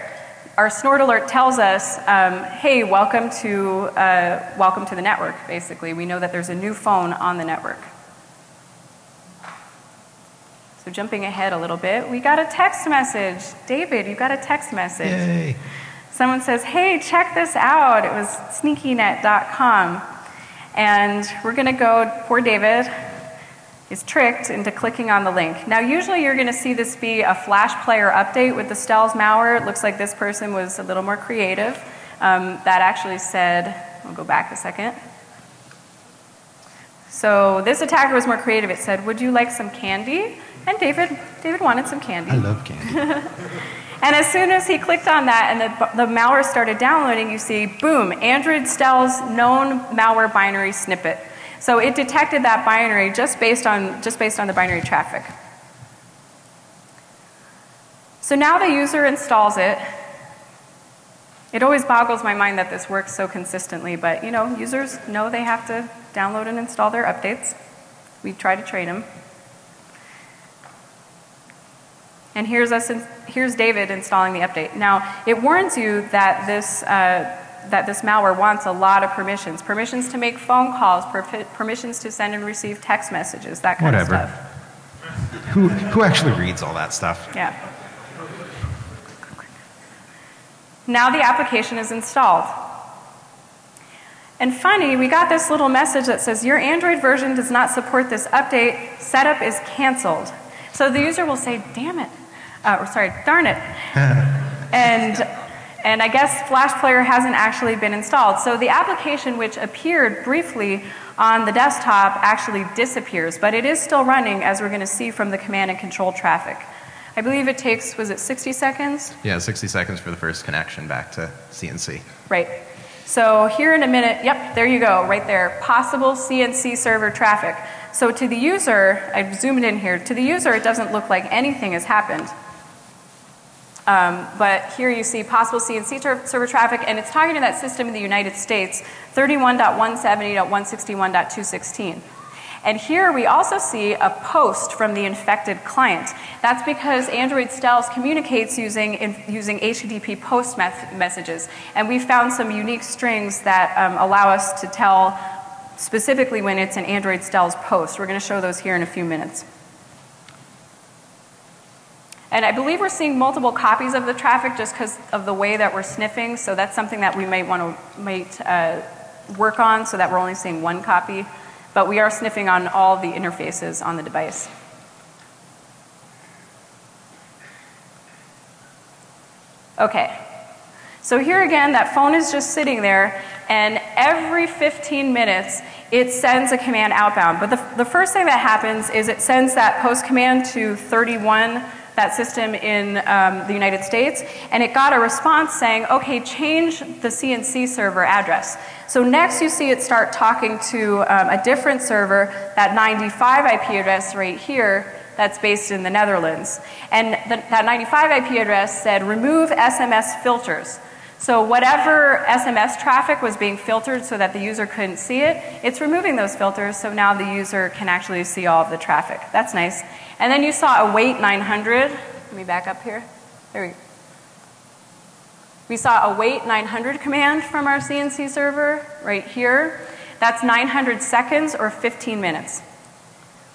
our Snort alert tells us, hey, welcome to the network, basically. We know that there's a new phone on the network. So jumping ahead a little bit, we got a text message. David, you got a text message. Yay. Someone says, hey, check this out. It was sneakynet.com. And we're going to go, poor David is tricked into clicking on the link. Now, usually you're going to see this be a Flash player update with the Stell's malware. It looks like this person was a little more creative. That actually said, I'll go back a second. So this attacker was more creative. It said, would you like some candy? And David wanted some candy. I love candy. And as soon as he clicked on that and the malware started downloading, you see, boom, Android Stell's known malware binary snippet. So it detected that binary just based on the binary traffic. So now the user installs it. It always boggles my mind that this works so consistently, but you know, users know they have to download and install their updates. We try to train them. And here's David installing the update. Now, it warns you that this malware wants a lot of permissions. Permissions to make phone calls, permissions to send and receive text messages, that kind of stuff. Who actually reads all that stuff? Yeah. Now the application is installed. And funny, we got this little message that says, your Android version does not support this update. Setup is canceled. So the user will say, damn it. Darn it. And I guess Flash Player hasn't actually been installed. So the application, which appeared briefly on the desktop, actually disappears. But it is still running, as we're going to see from the command and control traffic. I believe it takes, was it 60 seconds? Yeah, 60 seconds for the first connection back to CNC. Right. So here in a minute, yep, there you go, right there. Possible CNC server traffic. So to the user, I've zoomed in here, to the user it doesn't look like anything has happened. But here you see possible CNC server traffic, and it's talking to that system in the United States, 31.170.161.216. And here we also see a post from the infected client. That's because Android stealth communicates using HTTP post messages. And we found some unique strings that allow us to tell specifically when it's an Android stealth post. We're going to show those here in a few minutes. And I believe we're seeing multiple copies of the traffic just because of the way that we're sniffing. So that's something that we might want to work on so that we're only seeing one copy. But we are sniffing on all the interfaces on the device. Okay. So here again, that phone is just sitting there, and every 15 minutes, it sends a command outbound. But the first thing that happens is it sends that post command to 31, that system in the United States, and it got a response saying, okay, change the CNC server address. So next you see it start talking to a different server, that 95 IP address right here, that's based in the Netherlands. And that 95 IP address said, remove SMS filters. So whatever SMS traffic was being filtered so that the user couldn't see it, it's removing those filters so now the user can actually see all of the traffic. That's nice. And then you saw await 900. Let me back up here. There we go. We saw await 900 command from our CNC server right here. That's 900 seconds or 15 minutes.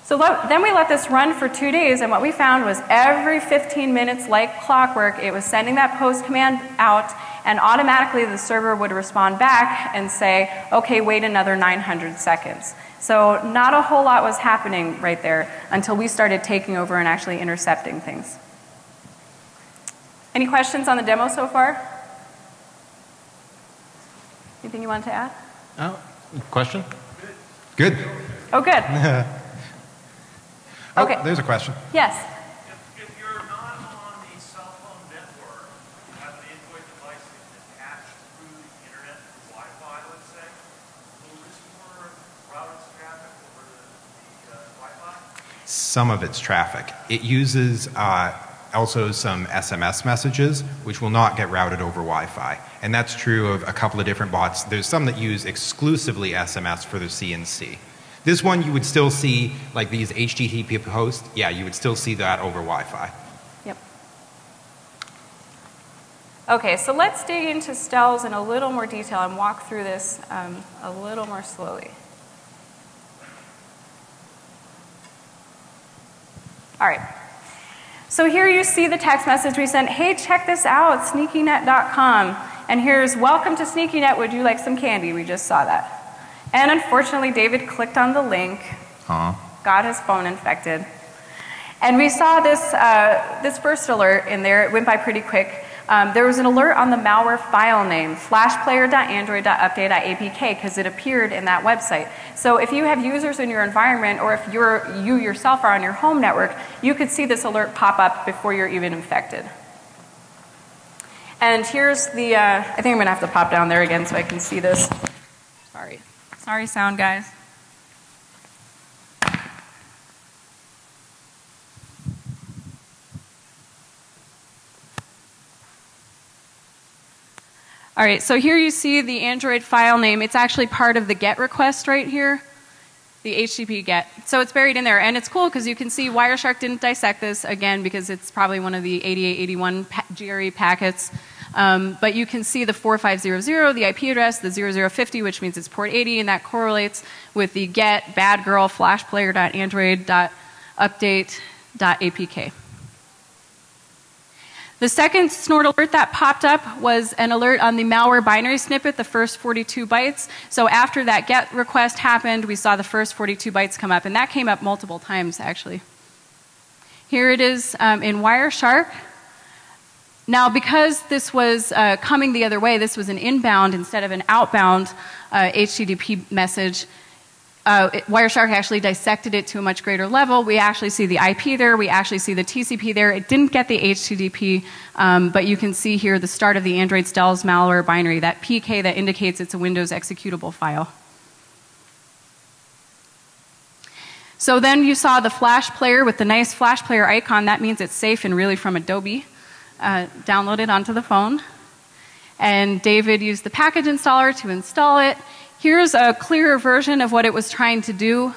So then we let this run for 2 days, and what we found was every 15 minutes, like clockwork, it was sending that post command out, and automatically the server would respond back and say, okay, wait another 900 seconds. So not a whole lot was happening right there until we started taking over and actually intercepting things. Any questions on the demo so far? Anything you want to add? Oh, question? Good. Oh, good. Okay. There's a question. Yes. If you're not on the cell phone network, you have an Android device that's attached through the internet through Wi-Fi, let's say, will this more route its traffic over the Wi-Fi? Some of its traffic. It uses also some SMS messages, which will not get routed over Wi-Fi. And that's true of a couple of different bots. There's some that use exclusively SMS for their CNC. This one you would still see, like these HTTP posts, yeah, you would still see that over Wi-Fi. Yep. Okay, so let's dig into stealths in a little more detail and walk through this a little more slowly. All right. So here you see the text message we sent, hey, check this out, sneakynet.com. And here's, welcome to SneakyNet, would you like some candy? We just saw that. And unfortunately, David clicked on the link, got his phone infected. And we saw this first alert in there. It went by pretty quick. There was an alert on the malware file name, flashplayer.android.update.apk, because it appeared in that website. So if you have users in your environment, or if you yourself are on your home network, you could see this alert pop up before you're even infected. And here's the, I think I'm going to have to pop down there again so I can see this. Sorry. Sorry, sound guys. All right, so here you see the Android file name. It's actually part of the GET request right here, the HTTP GET. So it's buried in there, and it's cool because you can see Wireshark didn't dissect this, again, because it's probably one of the 8881 GRE packets. But you can see the 4500, the IP address, the 0050, which means it's port 80, and that correlates with the GET bad girl flashplayer.android.update.apk. The second snort alert that popped up was an alert on the malware binary snippet, the first 42 bytes. So after that GET request happened, we saw the first 42 bytes come up, and that came up multiple times, actually. Here it is in Wireshark. Now, because this was coming the other way, this was an inbound instead of an outbound HTTP message, Wireshark actually dissected it to a much greater level. We actually see the IP there. We actually see the TCP there. It didn't get the HTTP, but you can see here the start of the Android stealth malware binary, that PK that indicates it's a Windows executable file. So then you saw the Flash player with the nice Flash player icon. That means it's safe and really from Adobe. Downloaded onto the phone. And David used the package installer to install it. Here's a clearer version of what it was trying to do.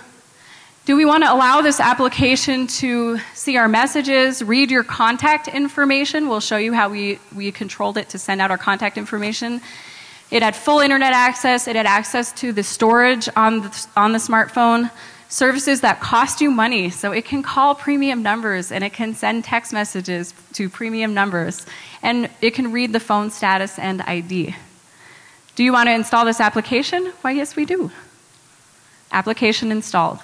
Do we want to allow this application to see our messages, read your contact information? We'll show you how we controlled it to send out our contact information. It had full internet access. It had access to the storage on the smartphone, services that cost you money. So it can call premium numbers, and it can send text messages to premium numbers. And it can read the phone status and ID. Do you want to install this application? Why, yes, we do. Application installed.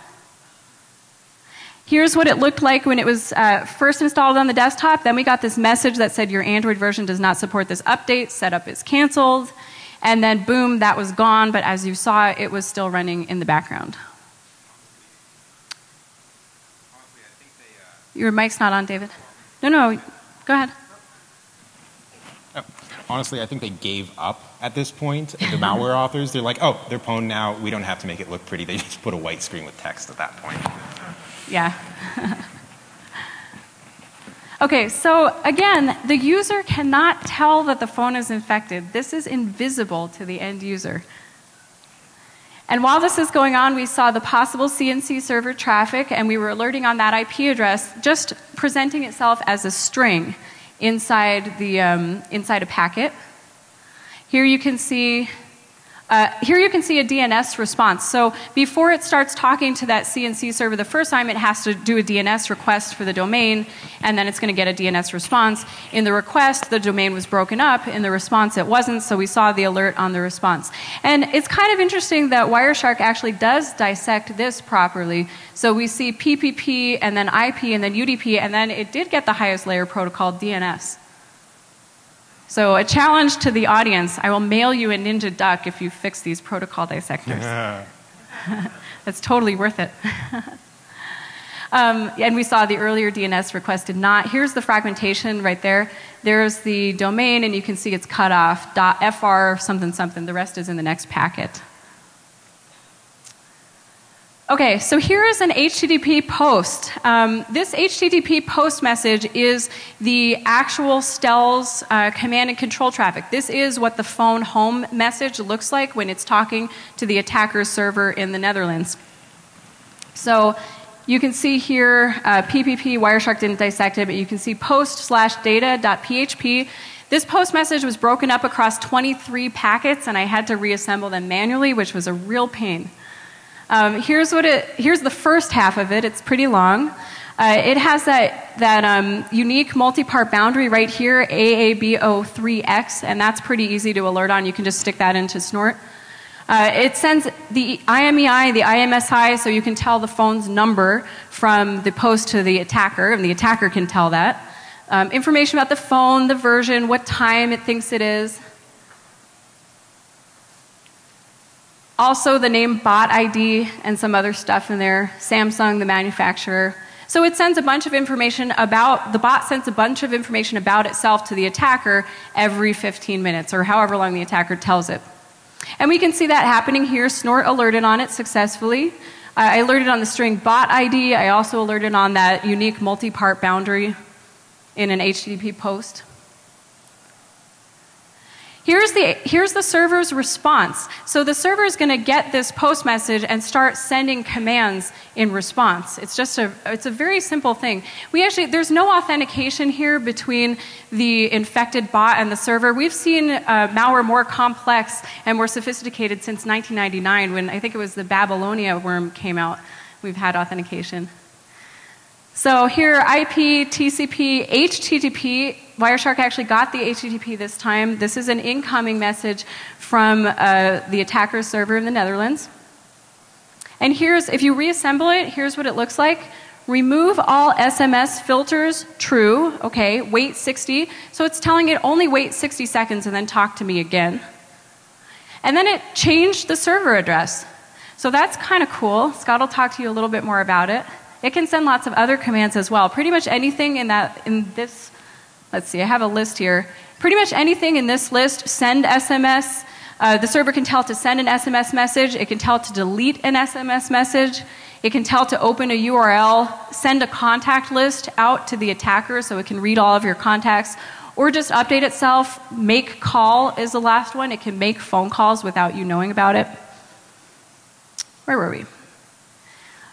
Here's what it looked like when it was first installed on the desktop. Then we got this message that said your Android version does not support this update. Setup is canceled. And then, boom, that was gone. But as you saw, it was still running in the background. Your mic's not on, David. No, go ahead. Honestly, I think they gave up at this point. The malware authors, they're like, oh, they're pwned now. We don't have to make it look pretty. They just put a white screen with text at that point. Yeah. Okay, so again, the user cannot tell that the phone is infected. This is invisible to the end user. And while this is going on, we saw the possible CNC server traffic, and we were alerting on that IP address just presenting itself as a string inside a packet. Here you can see a DNS response. So before it starts talking to that CNC server the first time, it has to do a DNS request for the domain, and then it's going to get a DNS response. In the request, the domain was broken up. In the response, it wasn't, so we saw the alert on the response. And it's kind of interesting that Wireshark actually does dissect this properly. So we see PPP, and then IP, and then UDP, and then it did get the highest layer protocol, DNS. So a challenge to the audience, I will mail you a Ninja Duck if you fix these protocol dissectors. That's totally worth it. And we saw the earlier DNS request did not. Here's the fragmentation right there. There's the domain, and you can see it's cut off, .fr something something. The rest is in the next packet. Okay, so here is an HTTP post. This HTTP post message is the actual Stell's command and control traffic. This is what the phone home message looks like when it's talking to the attacker's server in the Netherlands. So you can see here, PPP, Wireshark didn't dissect it, but you can see post/data.php. This post message was broken up across 23 packets, and I had to reassemble them manually, which was a real pain. Here's the first half of it. It's pretty long. It has that unique multi-part boundary right here, AABO3X, and that's pretty easy to alert on. You can just stick that into Snort. It sends the IMEI, the IMSI, so you can tell the phone's number from the post to the attacker, and the attacker can tell that. Information about the phone, the version, what time it thinks it is. Also the name bot ID and some other stuff in there. Samsung, the manufacturer. So it sends a bunch of information about, the bot sends a bunch of information about itself to the attacker every 15 minutes, or however long the attacker tells it. And we can see that happening here. Snort alerted on it successfully. I alerted on the string bot ID. I also alerted on that unique multi-part boundary in an HTTP post. Here's the server's response. So the server is going to get this post message and start sending commands in response. It's a very simple thing. There's no authentication here between the infected bot and the server. We've seen malware more complex and more sophisticated since 1999, when I think it was the Babylonia worm came out. We've had authentication. So here, IP, TCP, HTTP. Wireshark actually got the HTTP this time. This is an incoming message from the attacker's server in the Netherlands. And if you reassemble it, here's what it looks like. Remove all SMS filters, true. Okay, wait 60. So it's telling it only wait 60 seconds and then talk to me again. And then it changed the server address. So that's kind of cool. Scott will talk to you a little bit more about it. It can send lots of other commands as well. Pretty much anything in this, let's see, I have a list here. Pretty much anything in this list, send SMS. The server can tell to send an SMS message. It can tell to delete an SMS message. It can tell to open a URL, send a contact list out to the attacker so it can read all of your contacts, or just update itself. Make call is the last one. It can make phone calls without you knowing about it. Where were we?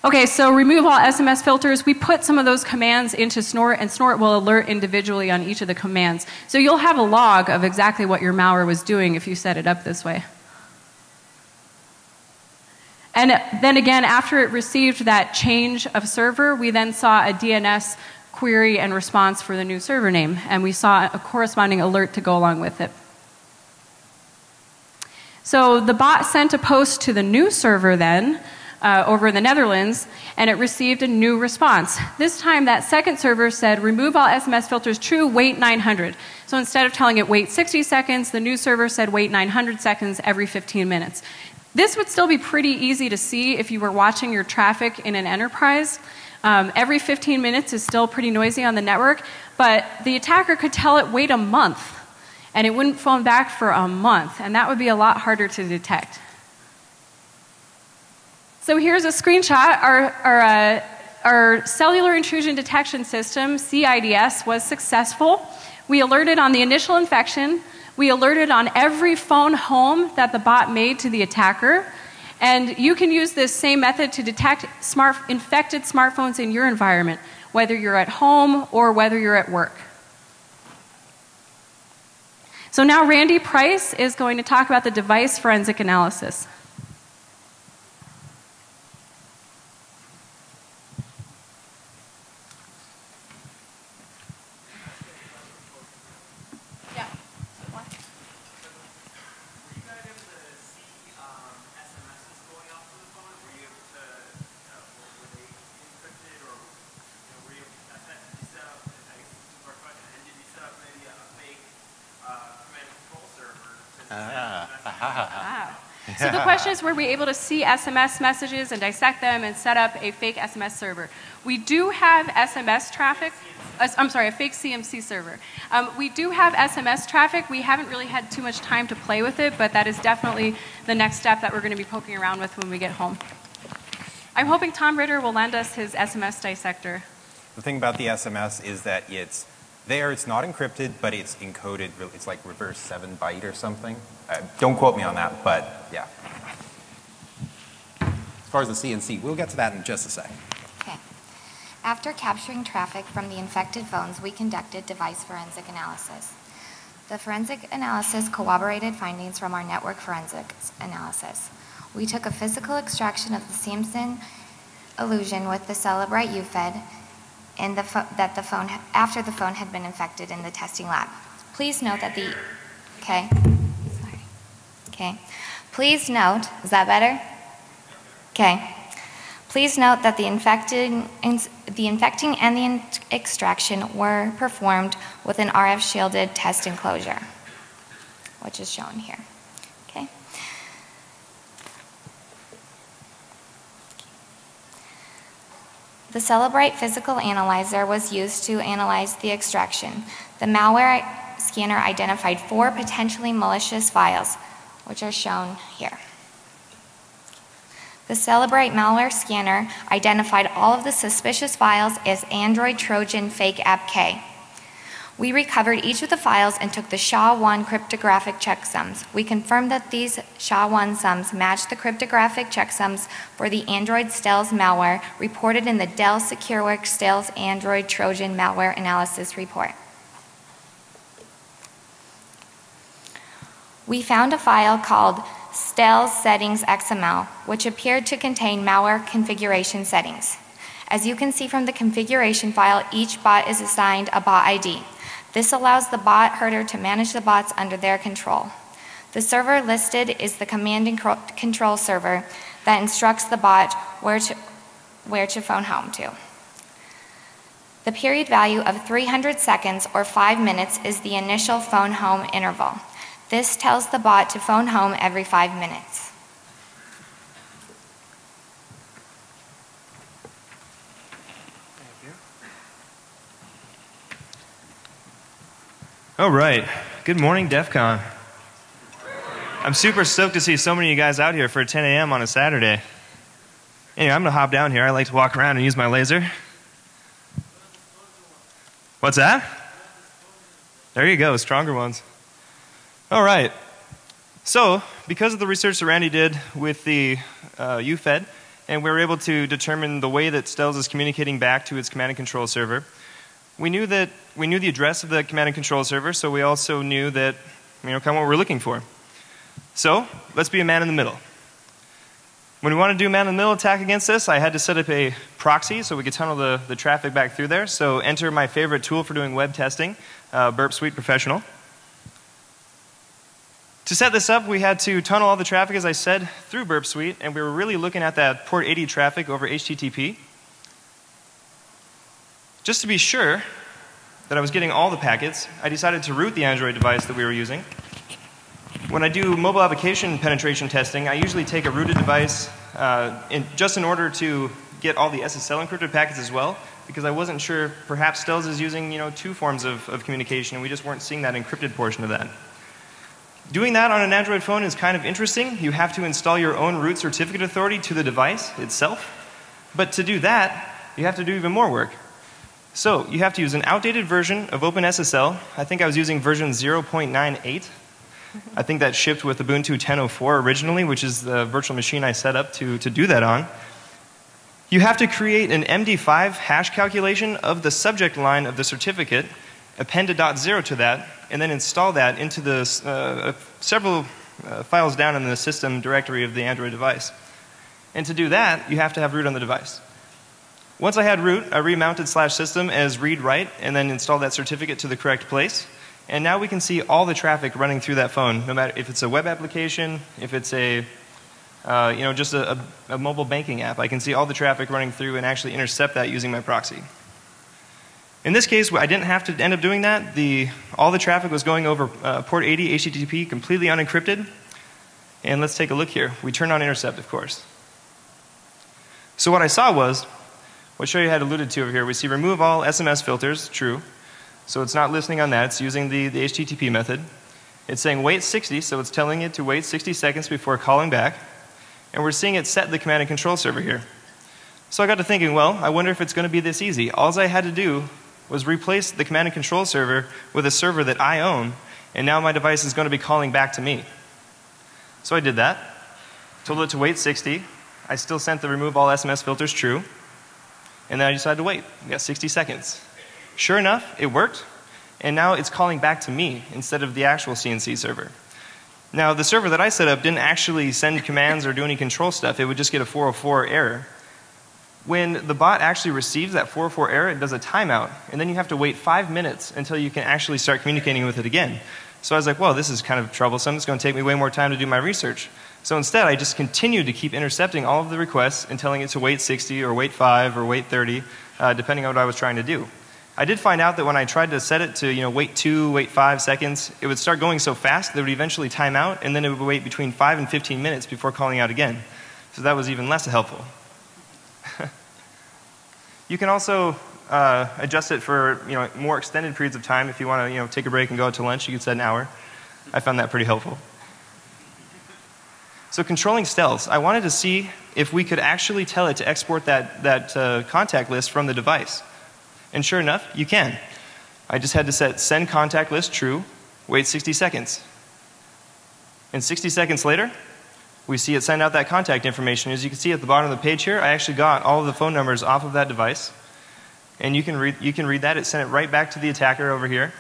Okay, so remove all SMS filters. We put some of those commands into Snort, and Snort will alert individually on each of the commands. So you'll have a log of exactly what your malware was doing if you set it up this way. And then again, after it received that change of server, we then saw a DNS query and response for the new server name, and we saw a corresponding alert to go along with it. So the bot sent a post to the new server then, over in the Netherlands, and it received a new response. This time that second server said, remove all SMS filters true, wait 900. So instead of telling it wait 60 seconds, the new server said wait 900 seconds every 15 minutes. This would still be pretty easy to see if you were watching your traffic in an enterprise. Every 15 minutes is still pretty noisy on the network, but the attacker could tell it wait a month, and it wouldn't phone back for a month, and that would be a lot harder to detect. So here's a screenshot. Our cellular intrusion detection system, CIDS, was successful. We alerted on the initial infection. We alerted on every phone home that the bot made to the attacker. And you can use this same method to detect infected smartphones in your environment, whether you're at home or whether you're at work. So now Randy Price is going to talk about the device forensic analysis. So the question is, were we able to see SMS messages and dissect them and set up a fake SMS server? We do have SMS traffic. I'm sorry, a fake CMC server. We do have SMS traffic. We haven't really had too much time to play with it, but that is definitely the next step that we're going to be poking around with when we get home. I'm hoping Tom Ritter will lend us his SMS dissector. The thing about the SMS is that it's not encrypted, but it's encoded. It's like reverse 7-byte or something. Don't quote me on that, but yeah. As far as the CNC, we'll get to that in just a sec. Okay. After capturing traffic from the infected phones, we conducted device forensic analysis. The forensic analysis corroborated findings from our network forensics analysis. We took a physical extraction of the Samson illusion with the Cellular UFED and after the phone had been infected in the testing lab. Please note that the, Please note, is that better? Okay. Please note that the infecting and the extraction were performed with an RF shielded test enclosure, which is shown here. Okay. The Celebrate Physical Analyzer was used to analyze the extraction. The malware scanner identified 4 potentially malicious files, which are shown here. The Celebrate malware scanner identified all of the suspicious files as Android Trojan Fake App K. We recovered each of the files and took the SHA-1 cryptographic checksums. We confirmed that these SHA-1 sums matched the cryptographic checksums for the Android Stealth malware reported in the Dell SecureWorks Stealth Android Trojan Malware Analysis Report. We found a file called Stealth Settings XML, which appeared to contain malware configuration settings. As you can see from the configuration file, each bot is assigned a bot ID. This allows the bot herder to manage the bots under their control. The server listed is the command and control server that instructs the bot where to phone home to. The period value of 300 seconds or 5 minutes is the initial phone home interval. This tells the bot to phone home every 5 minutes. All right. Good morning, Defcon. I'm super stoked to see so many of you guys out here for 10 a.m. on a Saturday. Anyway, I'm going to hop down here. I like to walk around and use my laser. What's that? There you go, stronger ones. All right. So, because of the research that Randy did with the UFED and we were able to determine the way that Stells is communicating back to its command and control server. We knew the address of the command and control server, so we also knew that, kind of what we're looking for. So let's be a man in the middle. When we want to do a man in the middle attack against this, I had to set up a proxy so we could tunnel the traffic back through there. So enter my favorite tool for doing web testing, Burp Suite Professional. To set this up, we had to tunnel all the traffic, as I said, through Burp Suite, and we were really looking at that port 80 traffic over HTTP. Just to be sure that I was getting all the packets, I decided to root the Android device that we were using. When I do mobile application penetration testing, I usually take a rooted device just in order to get all the SSL encrypted packets as well, because I wasn't sure, perhaps Stells is using two forms of communication, and we just weren't seeing that encrypted portion of that. Doing that on an Android phone is kind of interesting. You have to install your own root certificate authority to the device itself. But to do that, you have to do even more work. So you have to use an outdated version of OpenSSL. I think I was using version 0.98. I think that shipped with Ubuntu 10.04 originally, which is the virtual machine I set up to do that on. You have to create an MD5 hash calculation of the subject line of the certificate, append a .0 to that, and then install that into the several files down in the system directory of the Android device. And to do that, you have to have root on the device. Once I had root, I remounted /system as read-write and then installed that certificate to the correct place. And now we can see all the traffic running through that phone, no matter if it's a web application, if it's a just a mobile banking app. I can see all the traffic running through and actually intercept that using my proxy. In this case, I didn't have to end up doing that. All the traffic was going over port 80 HTTP, completely unencrypted. And let's take a look here. We turned on intercept, of course. So what I saw was, what Sherri had alluded to over here, we see remove all SMS filters, true. So it's not listening on that, it's using the HTTP method. It's saying wait 60, so it's telling it to wait 60 seconds before calling back. And we're seeing it set the command and control server here. So I got to thinking, well, I wonder if it's going to be this easy. All I had to do was replace the command and control server with a server that I own, and now my device is going to be calling back to me. So I did that, told it to wait 60. I still sent the remove all SMS filters true. And then I decided to wait. We got 60 seconds. Sure enough, it worked. And now it's calling back to me instead of the actual CNC server. Now, the server that I set up didn't actually send commands or do any control stuff. It would just get a 404 error. When the bot actually receives that 404 error, it does a timeout. And then you have to wait 5 minutes until you can actually start communicating with it again. So I was like, well, this is kind of troublesome. It's going to take me way more time to do my research. So instead, I just continued to keep intercepting all of the requests and telling it to wait 60 or wait 5 or wait 30, depending on what I was trying to do. I did find out that when I tried to set it to wait 2, wait 5 seconds, it would start going so fast that it would eventually time out, and then it would wait between 5 and 15 minutes before calling out again. So that was even less helpful. You can also adjust it for more extended periods of time. If you want to take a break and go out to lunch, you can set an hour. I found that pretty helpful. So controlling Stells, I wanted to see if we could actually tell it to export that contact list from the device. And sure enough, you can. I just had to set send contact list true, wait 60 seconds. And 60 seconds later, we see it send out that contact information. As you can see at the bottom of the page here, I actually got all of the phone numbers off of that device. And you can read that. It sent it right back to the attacker over here.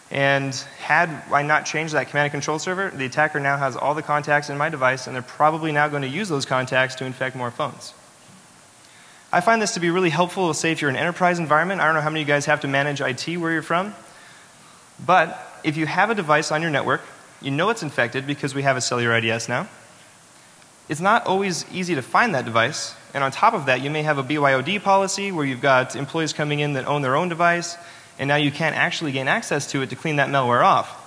And had I not changed that command and control server, the attacker now has all the contacts in my device, and they're probably now going to use those contacts to infect more phones. I find this to be really helpful, say if you're in an enterprise environment. I don't know how many of you guys have to manage IT where you're from. But if you have a device on your network, you know it's infected because we have a cellular IDS now. It's not always easy to find that device. And on top of that, you may have a BYOD policy where you've got employees coming in that own their own device, and now you can't actually gain access to it to clean that malware off.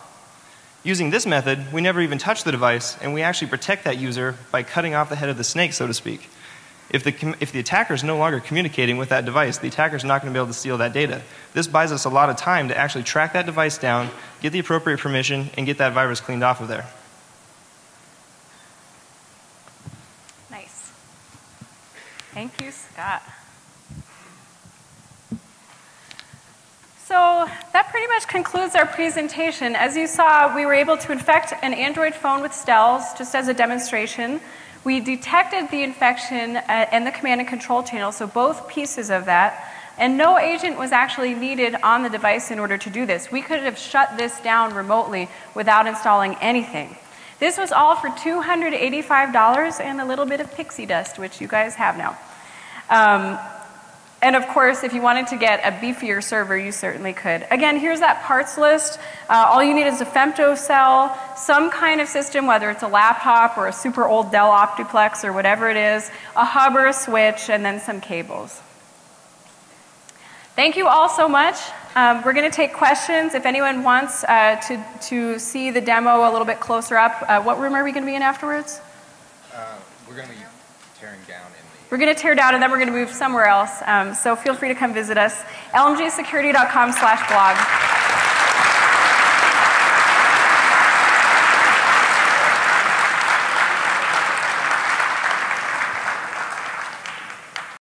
Using this method, we never even touch the device, and we actually protect that user by cutting off the head of the snake, so to speak. If the attacker is no longer communicating with that device, the attacker is not going to be able to steal that data. This buys us a lot of time to actually track that device down, get the appropriate permission, and get that virus cleaned off of there. Nice. Thank you, Scott. So that pretty much concludes our presentation. As you saw, we were able to infect an Android phone with Stells, just as a demonstration. We detected the infection and the command and control channel, so both pieces of that, and no agent was actually needed on the device in order to do this. We could have shut this down remotely without installing anything. This was all for $285 and a little bit of pixie dust, which you guys have now. And of course, if you wanted to get a beefier server, you certainly could. Again, here's that parts list. All you need is a femtocell, some kind of system, whether it's a laptop or a super old Dell Optiplex or whatever it is, a hub or a switch, and then some cables. Thank you all so much. We're going to take questions. If anyone wants to see the demo a little bit closer up, what room are we going to be in afterwards? We're going to be tearing down in the... We're going to tear down and then we're going to move somewhere else. So feel free to come visit us. lmgsecurity.com/blog.